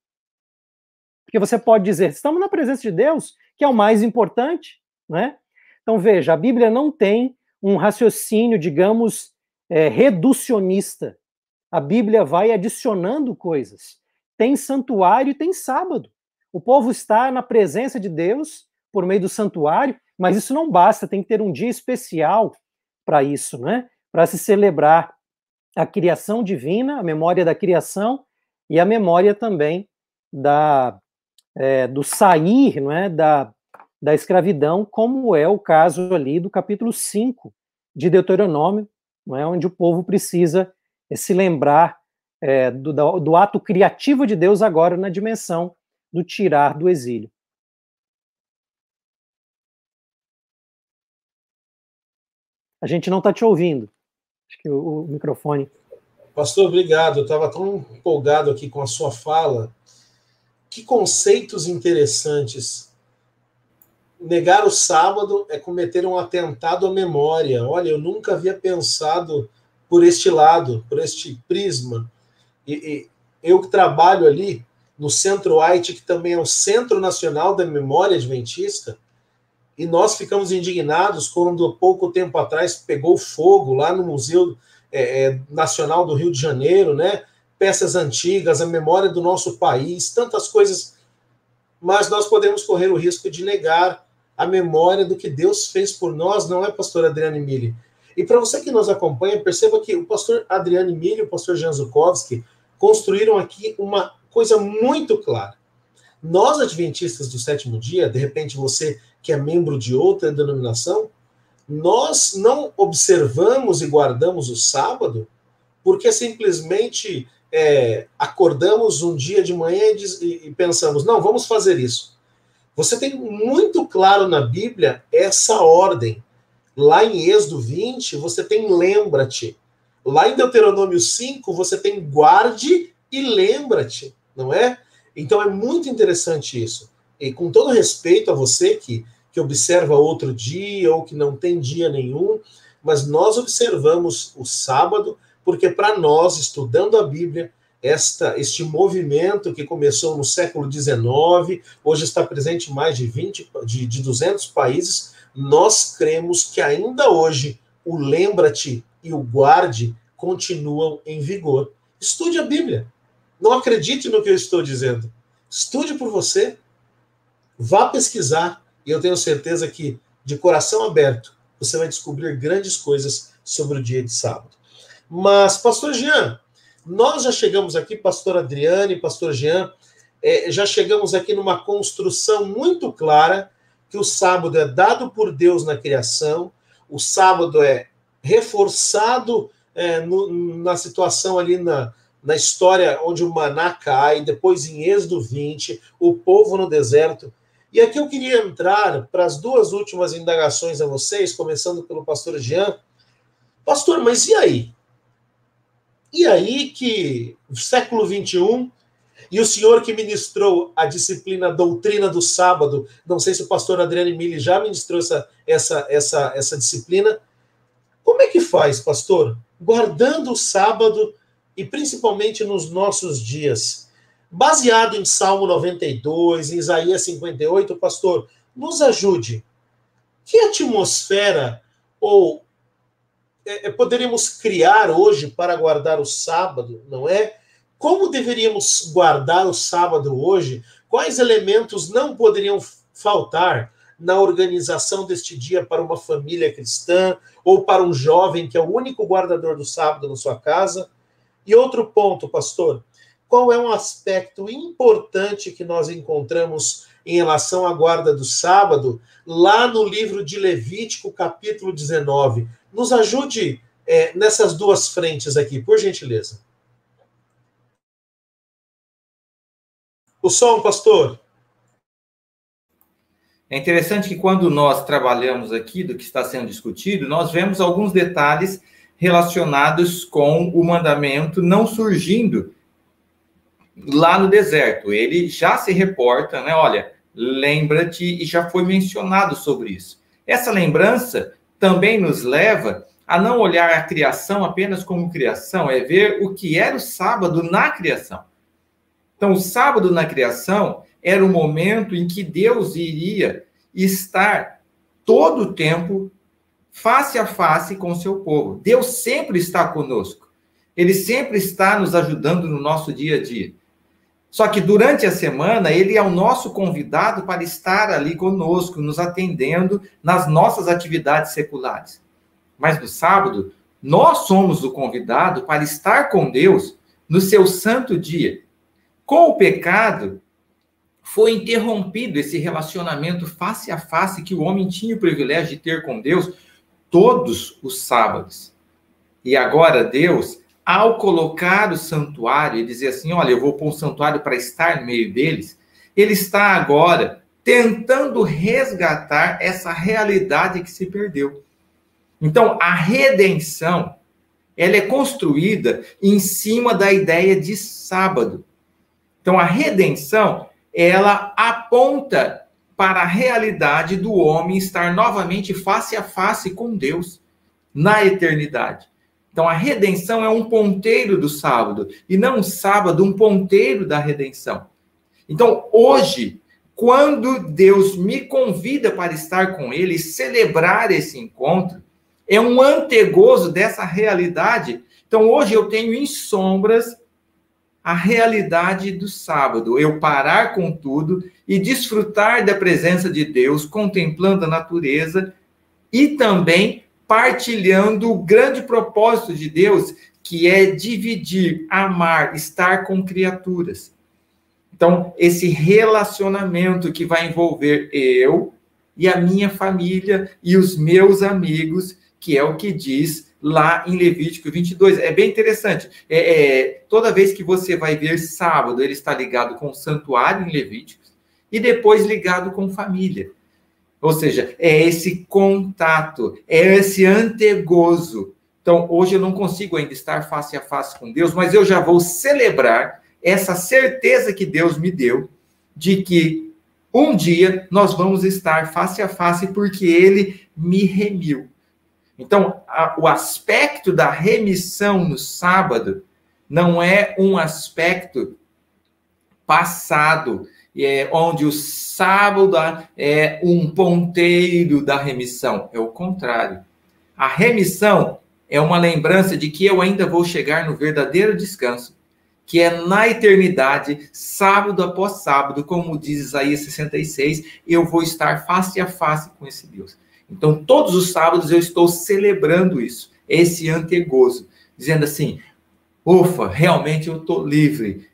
Porque você pode dizer, estamos na presença de Deus, que é o mais importante, né? Então veja, a Bíblia não tem um raciocínio, digamos, reducionista. A Bíblia vai adicionando coisas. Tem santuário e tem sábado. O povo está na presença de Deus por meio do santuário, mas isso não basta, tem que ter um dia especial para isso, né? Para se celebrar a criação divina, a memória da criação e a memória também do sair, não é? da escravidão, como é o caso ali do capítulo 5 de Deuteronômio, não é? Onde o povo precisa se lembrar do ato criativo de Deus agora na dimensão do tirar do exílio. A gente não está te ouvindo. Acho que o microfone... Pastor, obrigado. Eu estava tão empolgado aqui com a sua fala. Que conceitos interessantes. Negar o sábado é cometer um atentado à memória. Olha, eu nunca havia pensado por este lado, por este prisma. E eu que trabalho ali no Centro AIT, que também é o Centro Nacional da Memória Adventista, e nós ficamos indignados quando, pouco tempo atrás, pegou fogo lá no Museu Nacional do Rio de Janeiro, né? Peças antigas, a memória do nosso país, tantas coisas, mas nós podemos correr o risco de negar a memória do que Deus fez por nós, não é, pastor Adriano Emílio? E para você que nos acompanha, perceba que o pastor Adriano Emílio e o pastor Jean Zukovski construíram aqui uma coisa muito clara. Nós, adventistas do sétimo dia, de repente você que é membro de outra denominação, nós não observamos e guardamos o sábado porque simplesmente acordamos um dia de manhã e pensamos, não, vamos fazer isso. Você tem muito claro na Bíblia essa ordem. Lá em Êxodo 20, você tem lembra-te. Lá em Deuteronômio 5, você tem guarde e lembra-te, não é? Então é muito interessante isso. E com todo respeito a você que observa outro dia ou que não tem dia nenhum, mas nós observamos o sábado porque para nós, estudando a Bíblia, este movimento que começou no século XIX, hoje está presente em mais de 200 países, nós cremos que ainda hoje o lembra-te e o guarde continuam em vigor. Estude a Bíblia. Não acredite no que eu estou dizendo. Estude por você. Vá pesquisar. E eu tenho certeza que, de coração aberto, você vai descobrir grandes coisas sobre o dia de sábado. Mas, pastor Jean, nós já chegamos aqui, pastor Adriano e pastor Jean, já chegamos aqui numa construção muito clara que o sábado é dado por Deus na criação, o sábado é reforçado na situação ali na história onde o maná cai, depois em Êxodo 20, o povo no deserto. E aqui eu queria entrar para as duas últimas indagações a vocês, começando pelo pastor Jean. Pastor, mas e aí? E aí que o século XXI, E o senhor que ministrou a disciplina Doutrina do Sábado, não sei se o pastor Adriano Mille já ministrou essa disciplina. Como é que faz, pastor? Guardando o sábado e principalmente nos nossos dias. Baseado em Salmo 92, em Isaías 58, pastor, nos ajude. Que atmosfera ou poderíamos criar hoje para guardar o sábado, não é? Como deveríamos guardar o sábado hoje? Quais elementos não poderiam faltar na organização deste dia para uma família cristã ou para um jovem que é o único guardador do sábado na sua casa? E outro ponto, pastor, qual é um aspecto importante que nós encontramos em relação à guarda do sábado lá no livro de Levítico, capítulo 19? Nos ajude nessas duas frentes aqui, por gentileza. O som, pastor. É interessante que quando nós trabalhamos aqui do que está sendo discutido, nós vemos alguns detalhes relacionados com o mandamento não surgindo lá no deserto. Ele já se reporta, né? Olha, lembra-te, e já foi mencionado sobre isso. Essa lembrança também nos leva a não olhar a criação apenas como criação, é ver o que era o sábado na criação. Então, o sábado na criação era o momento em que Deus iria estar todo o tempo face a face com o seu povo. Deus sempre está conosco. Ele sempre está nos ajudando no nosso dia a dia. Só que durante a semana, ele é o nosso convidado para estar ali conosco, nos atendendo nas nossas atividades seculares. Mas no sábado, nós somos o convidado para estar com Deus no seu santo dia. Com o pecado, foi interrompido esse relacionamento face a face que o homem tinha o privilégio de ter com Deus todos os sábados. E agora Deus, ao colocar o santuário e dizer assim, olha, eu vou pôr um santuário para estar no meio deles, ele está agora tentando resgatar essa realidade que se perdeu. Então, a redenção, ela é construída em cima da ideia de sábado. Então, a redenção, ela aponta para a realidade do homem estar novamente face a face com Deus na eternidade. Então, a redenção é um ponteiro do sábado, e não um sábado, um ponteiro da redenção. Então, hoje, quando Deus me convida para estar com Ele e celebrar esse encontro, é um antegozo dessa realidade. Então, hoje eu tenho em sombras a realidade do sábado, eu parar com tudo e desfrutar da presença de Deus, contemplando a natureza e também partilhando o grande propósito de Deus, que é dividir, amar, estar com criaturas. Então, esse relacionamento que vai envolver eu e a minha família e os meus amigos, que é o que diz lá em Levítico 22. É bem interessante. Toda vez que você vai ver sábado, ele está ligado com o santuário em Levíticos e depois ligado com família. Ou seja, é esse contato, é esse antegozo. Então, hoje eu não consigo ainda estar face a face com Deus, mas eu já vou celebrar essa certeza que Deus me deu de que um dia nós vamos estar face a face porque Ele me remiu. Então, o aspecto da remissão no sábado não é um aspecto passado, onde o sábado é um ponteiro da remissão. É o contrário. A remissão é uma lembrança de que eu ainda vou chegar no verdadeiro descanso, que é na eternidade, sábado após sábado, como diz Isaías 66, eu vou estar face a face com esse Deus. Então, todos os sábados eu estou celebrando isso, esse antegozo, dizendo assim, ufa, realmente eu estou livre,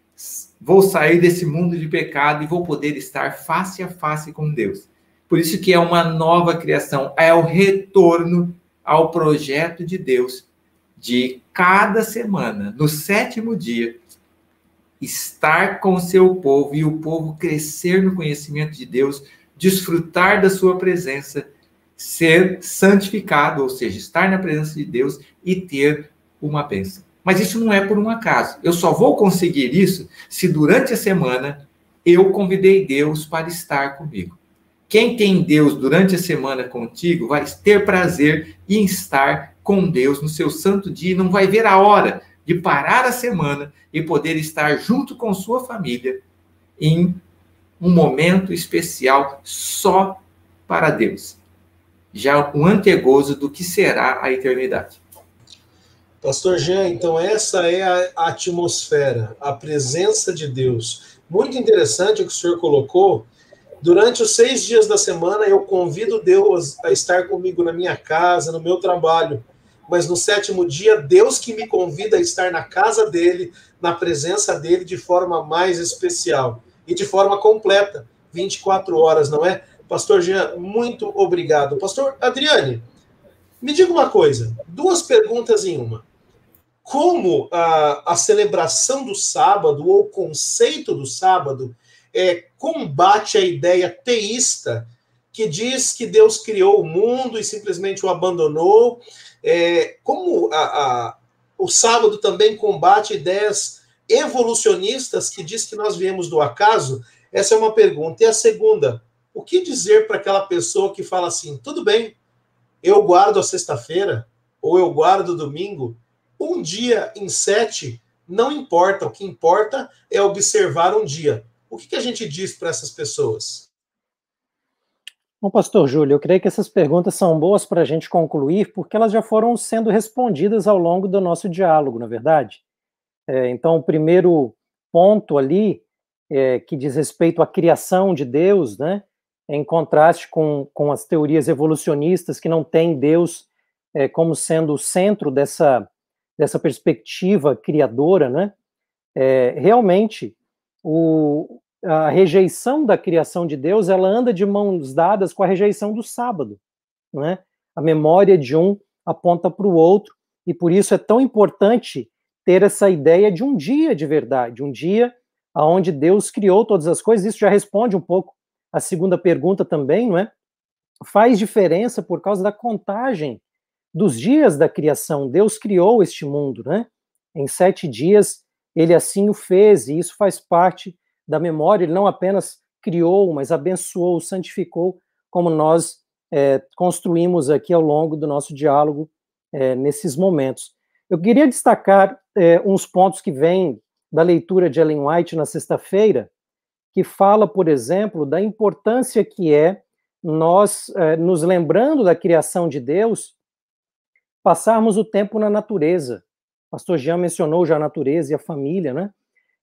vou sair desse mundo de pecado e vou poder estar face a face com Deus. Por isso que é uma nova criação, é o retorno ao projeto de Deus, de cada semana, no 7º dia, estar com o seu povo e o povo crescer no conhecimento de Deus, desfrutar da sua presença, ser santificado, ou seja, estar na presença de Deus e ter uma bênção. Mas isso não é por um acaso. Eu só vou conseguir isso se durante a semana eu convidei Deus para estar comigo. Quem tem Deus durante a semana contigo vai ter prazer em estar com Deus no seu santo dia e não vai ver a hora de parar a semana e poder estar junto com sua família em um momento especial só para Deus. Já um antegozo do que será a eternidade. Pastor Jean, então essa é a atmosfera, a presença de Deus. Muito interessante o que o senhor colocou. Durante os 6 dias da semana, eu convido Deus a estar comigo na minha casa, no meu trabalho. Mas no 7º dia, Deus que me convida a estar na casa dele, na presença dele, de forma mais especial. E de forma completa, 24 horas, não é? Pastor Jean, muito obrigado. Pastor Adriane, me diga uma coisa, 2 perguntas em uma. Como a celebração do sábado, ou o conceito do sábado, combate a ideia teísta que diz que Deus criou o mundo e simplesmente o abandonou? Como o sábado também combate ideias evolucionistas que diz que nós viemos do acaso? Essa é uma pergunta. E a segunda, o que dizer para aquela pessoa que fala assim, tudo bem, eu guardo a sexta-feira, ou eu guardo o domingo, um dia em 7 não importa, o que importa é observar um dia. O que a gente diz para essas pessoas? Bom, pastor Júlio, eu creio que essas perguntas são boas para a gente concluir, porque elas já foram sendo respondidas ao longo do nosso diálogo, na verdade. Então, o primeiro ponto ali, que diz respeito à criação de Deus, né, em contraste com as teorias evolucionistas que não têm Deus como sendo o centro dessa perspectiva criadora, né? Realmente, a rejeição da criação de Deus, ela anda de mãos dadas com a rejeição do sábado, né? A memória de um aponta para o outro, e por isso é tão importante ter essa ideia de um dia de verdade, um dia onde Deus criou todas as coisas. Isso já responde um pouco a segunda pergunta também, não é? Faz diferença por causa da contagem dos dias da criação. Deus criou este mundo, né? Em 7 dias, ele assim o fez, e isso faz parte da memória. Ele não apenas criou, mas abençoou, santificou, como nós construímos aqui ao longo do nosso diálogo nesses momentos. Eu queria destacar uns pontos que vêm da leitura de Ellen White na sexta-feira, que fala, por exemplo, da importância que nós, nos lembrando da criação de Deus, passarmos o tempo na natureza. O pastor Jean mencionou já a natureza e a família, né?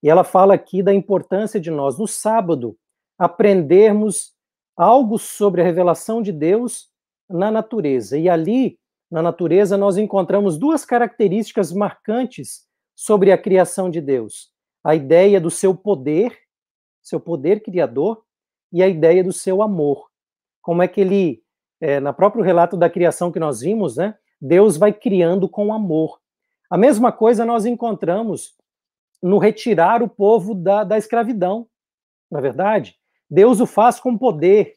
E ela fala aqui da importância de nós, no sábado, aprendermos algo sobre a revelação de Deus na natureza. E ali, na natureza, nós encontramos 2 características marcantes sobre a criação de Deus. A ideia do seu poder criador, e a ideia do seu amor. Como é que ele, no próprio relato da criação que nós vimos, né, Deus vai criando com amor. A mesma coisa nós encontramos no retirar o povo da escravidão, não é verdade? Deus o faz com poder,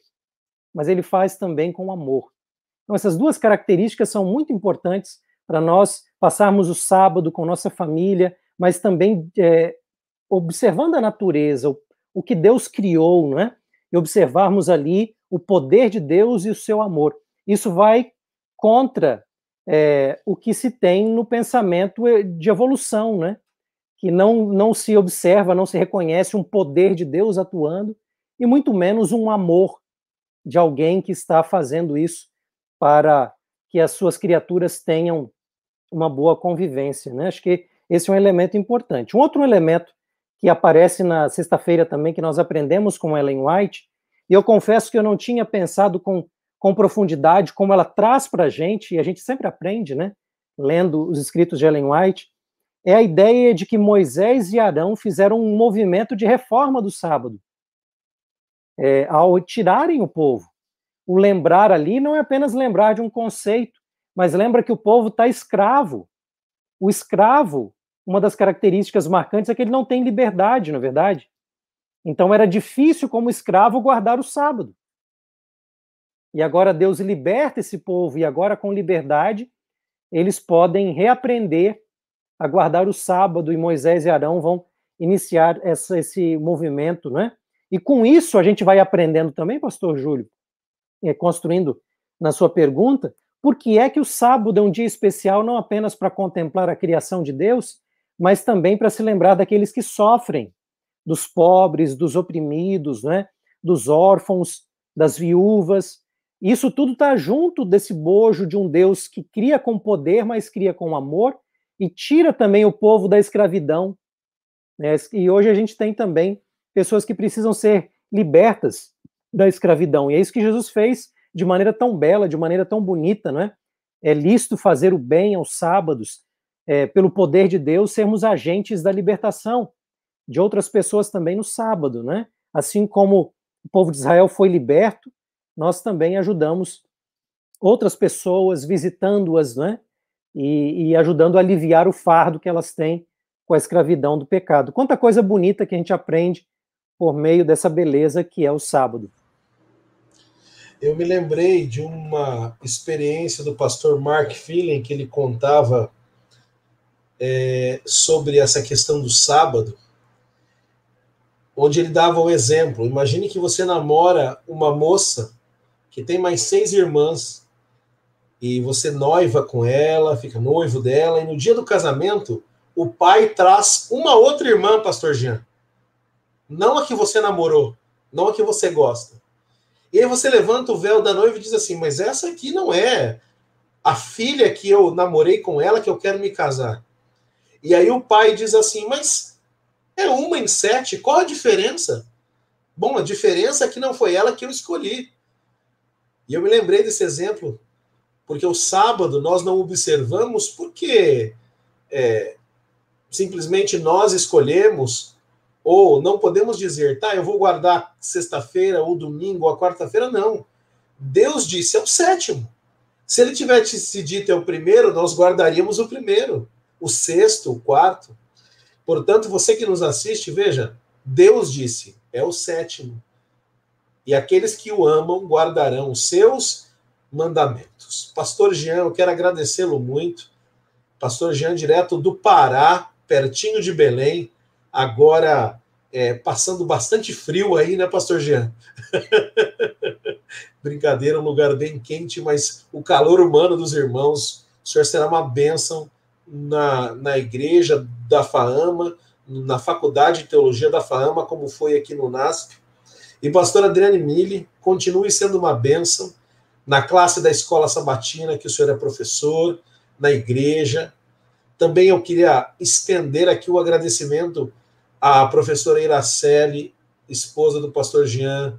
mas ele faz também com amor. Então, essas 2 características são muito importantes para nós passarmos o sábado com nossa família, mas também observando a natureza, o que Deus criou, não é? E observarmos ali o poder de Deus e o seu amor. Isso vai contra o que se tem no pensamento de evolução, né? Que não se observa, não se reconhece um poder de Deus atuando, e muito menos um amor de alguém que está fazendo isso para que as suas criaturas tenham uma boa convivência, né? Acho que esse é um elemento importante. Um outro elemento que aparece na sexta-feira também, que nós aprendemos com Ellen White, e eu confesso que eu não tinha pensado com profundidade como ela traz para a gente, e a gente sempre aprende, né, lendo os escritos de Ellen White, é a ideia de que Moisés e Arão fizeram um movimento de reforma do sábado. Ao tirarem o povo. O lembrar ali não é apenas lembrar de um conceito, mas lembra que o povo está escravo. O escravo, uma das características marcantes é que ele não tem liberdade, não é verdade? Então era difícil, como escravo, guardar o sábado. E agora Deus liberta esse povo, e agora com liberdade eles podem reaprender a guardar o sábado, e Moisés e Arão vão iniciar esse movimento, né? E com isso a gente vai aprendendo também, pastor Júlio, construindo na sua pergunta, por que é que o sábado é um dia especial não apenas para contemplar a criação de Deus, mas também para se lembrar daqueles que sofrem, dos pobres, dos oprimidos, né? Dos órfãos, das viúvas. Isso tudo está junto desse bojo de um Deus que cria com poder, mas cria com amor, e tira também o povo da escravidão. Né? E hoje a gente tem também pessoas que precisam ser libertas da escravidão. E é isso que Jesus fez de maneira tão bela, de maneira tão bonita, não é? É lícito fazer o bem aos sábados, pelo poder de Deus, sermos agentes da libertação de outras pessoas também no sábado, né? Assim como o povo de Israel foi liberto, nós também ajudamos outras pessoas, visitando-as, né? E ajudando a aliviar o fardo que elas têm com a escravidão do pecado. Quanta coisa bonita que a gente aprende por meio dessa beleza que é o sábado. Eu me lembrei de uma experiência do pastor Mark Phelan, que ele contava sobre essa questão do sábado, onde ele dava o exemplo. Imagine que você namora uma moça que tem mais 6 irmãs, e você noiva com ela, fica noivo dela, e no dia do casamento, o pai traz uma outra irmã, pastor Jean. Não a que você namorou, não a que você gosta. E aí você levanta o véu da noiva e diz assim, mas essa aqui não é a filha que eu namorei com ela, que eu quero me casar. E aí o pai diz assim, mas é 1 em 7, qual a diferença? Bom, a diferença é que não foi ela que eu escolhi. E eu me lembrei desse exemplo, porque o sábado nós não observamos porque simplesmente nós escolhemos, ou não podemos dizer, tá, eu vou guardar sexta-feira, ou domingo, ou a quarta-feira, não. Deus disse, é o 7º. Se ele tivesse dito é o 1º, nós guardaríamos o 1º, o 6º, o 4º. Portanto, você que nos assiste, veja, Deus disse, é o 7º. E aqueles que o amam guardarão os seus mandamentos. Pastor Jean, eu quero agradecê-lo muito. Pastor Jean, direto do Pará, pertinho de Belém, agora passando bastante frio aí, né, pastor Jean? Brincadeira, um lugar bem quente, mas o calor humano dos irmãos, o senhor será uma bênção na igreja da FAAMA, na Faculdade de Teologia da FAAMA, como foi aqui no NASP. E pastor Adriane Mille, continue sendo uma bênção na classe da Escola Sabatina, que o senhor é professor, na igreja. Também eu queria estender aqui o agradecimento à professora Iraceli, esposa do pastor Jean,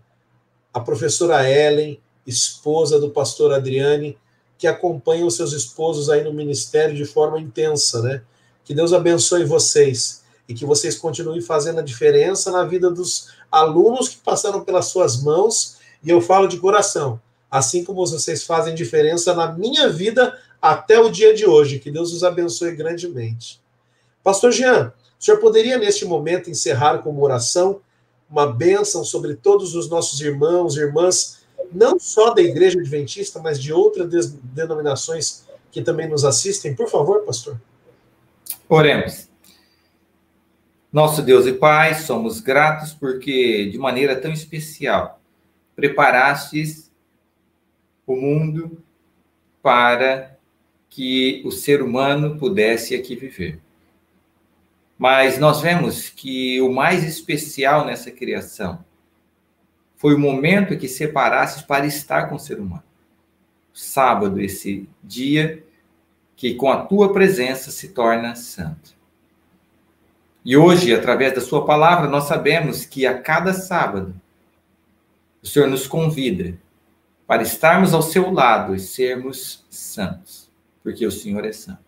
a professora Ellen, esposa do pastor Adriane, que acompanham os seus esposos aí no ministério de forma intensa, né? Que Deus abençoe vocês e que vocês continuem fazendo a diferença na vida dos alunos que passaram pelas suas mãos, e eu falo de coração, assim como vocês fazem diferença na minha vida até o dia de hoje. Que Deus os abençoe grandemente. Pastor Jean, o senhor poderia neste momento encerrar com uma oração, uma bênção sobre todos os nossos irmãos e irmãs, não só da Igreja Adventista, mas de outras denominações que também nos assistem? Por favor, pastor. Oremos. Nosso Deus e Pai, somos gratos porque, de maneira tão especial, preparastes o mundo para que o ser humano pudesse aqui viver. Mas nós vemos que o mais especial nessa criação foi o momento que separastes para estar com o ser humano. Sábado, esse dia que com a tua presença se torna santo. E hoje, através da sua palavra, nós sabemos que a cada sábado o Senhor nos convida para estarmos ao seu lado e sermos santos, porque o Senhor é santo.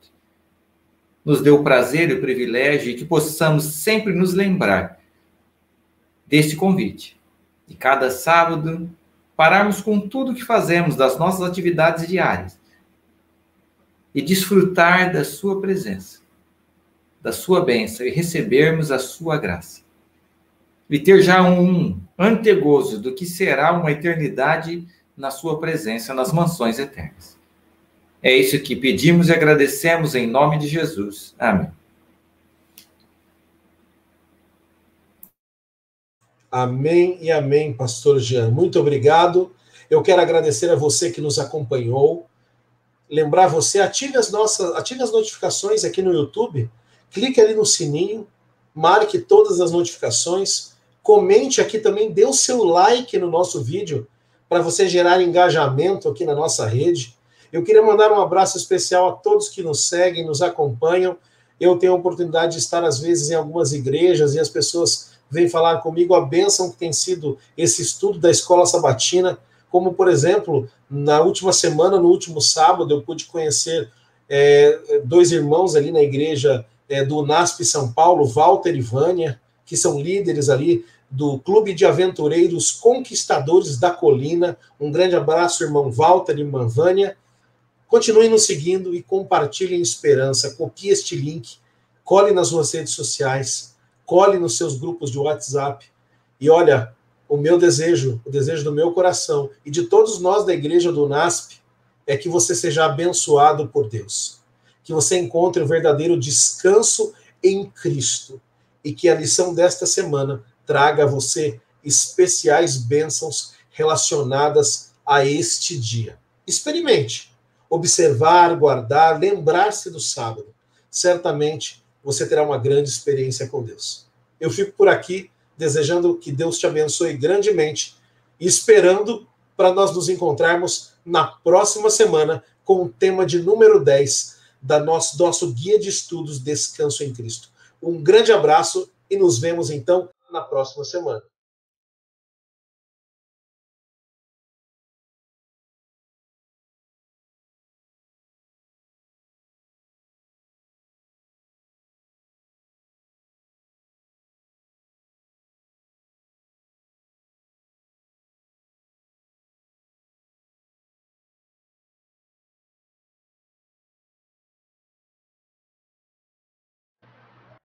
Nos dê o prazer e o privilégio de que possamos sempre nos lembrar deste convite. E cada sábado, pararmos com tudo que fazemos das nossas atividades diárias e desfrutar da sua presença, da sua bênção e recebermos a sua graça. E ter já um antegozo do que será uma eternidade na sua presença, nas mansões eternas. É isso que pedimos e agradecemos em nome de Jesus. Amém. Amém e amém, pastor Jean. Muito obrigado. Eu quero agradecer a você que nos acompanhou. Lembrar você, ative as notificações aqui no YouTube, clique ali no sininho, marque todas as notificações, comente aqui também, dê o seu like no nosso vídeo, para você gerar engajamento aqui na nossa rede. Eu queria mandar um abraço especial a todos que nos seguem, nos acompanham. Eu tenho a oportunidade de estar, às vezes, em algumas igrejas, e as pessoas vêm falar comigo a bênção que tem sido esse estudo da Escola Sabatina, como, por exemplo, na última semana, no último sábado, eu pude conhecer dois irmãos ali na igreja do UNASP São Paulo, Walter e Vânia, que são líderes ali do Clube de Aventureiros Conquistadores da Colina. Um grande abraço, irmão Walter e irmã Vânia. Continuem nos seguindo e compartilhem esperança. Copie este link, cole nas suas redes sociais, cole nos seus grupos de WhatsApp. E olha, o meu desejo, o desejo do meu coração e de todos nós da igreja do UNASP é que você seja abençoado por Deus, que você encontre o verdadeiro descanso em Cristo e que a lição desta semana traga a você especiais bênçãos relacionadas a este dia. Experimente observar, guardar, lembrar-se do sábado. Certamente você terá uma grande experiência com Deus. Eu fico por aqui, desejando que Deus te abençoe grandemente e esperando para nós nos encontrarmos na próxima semana com o tema de número 10 da nosso guia de estudos Descanso em Cristo. Um grande abraço e nos vemos então na próxima semana.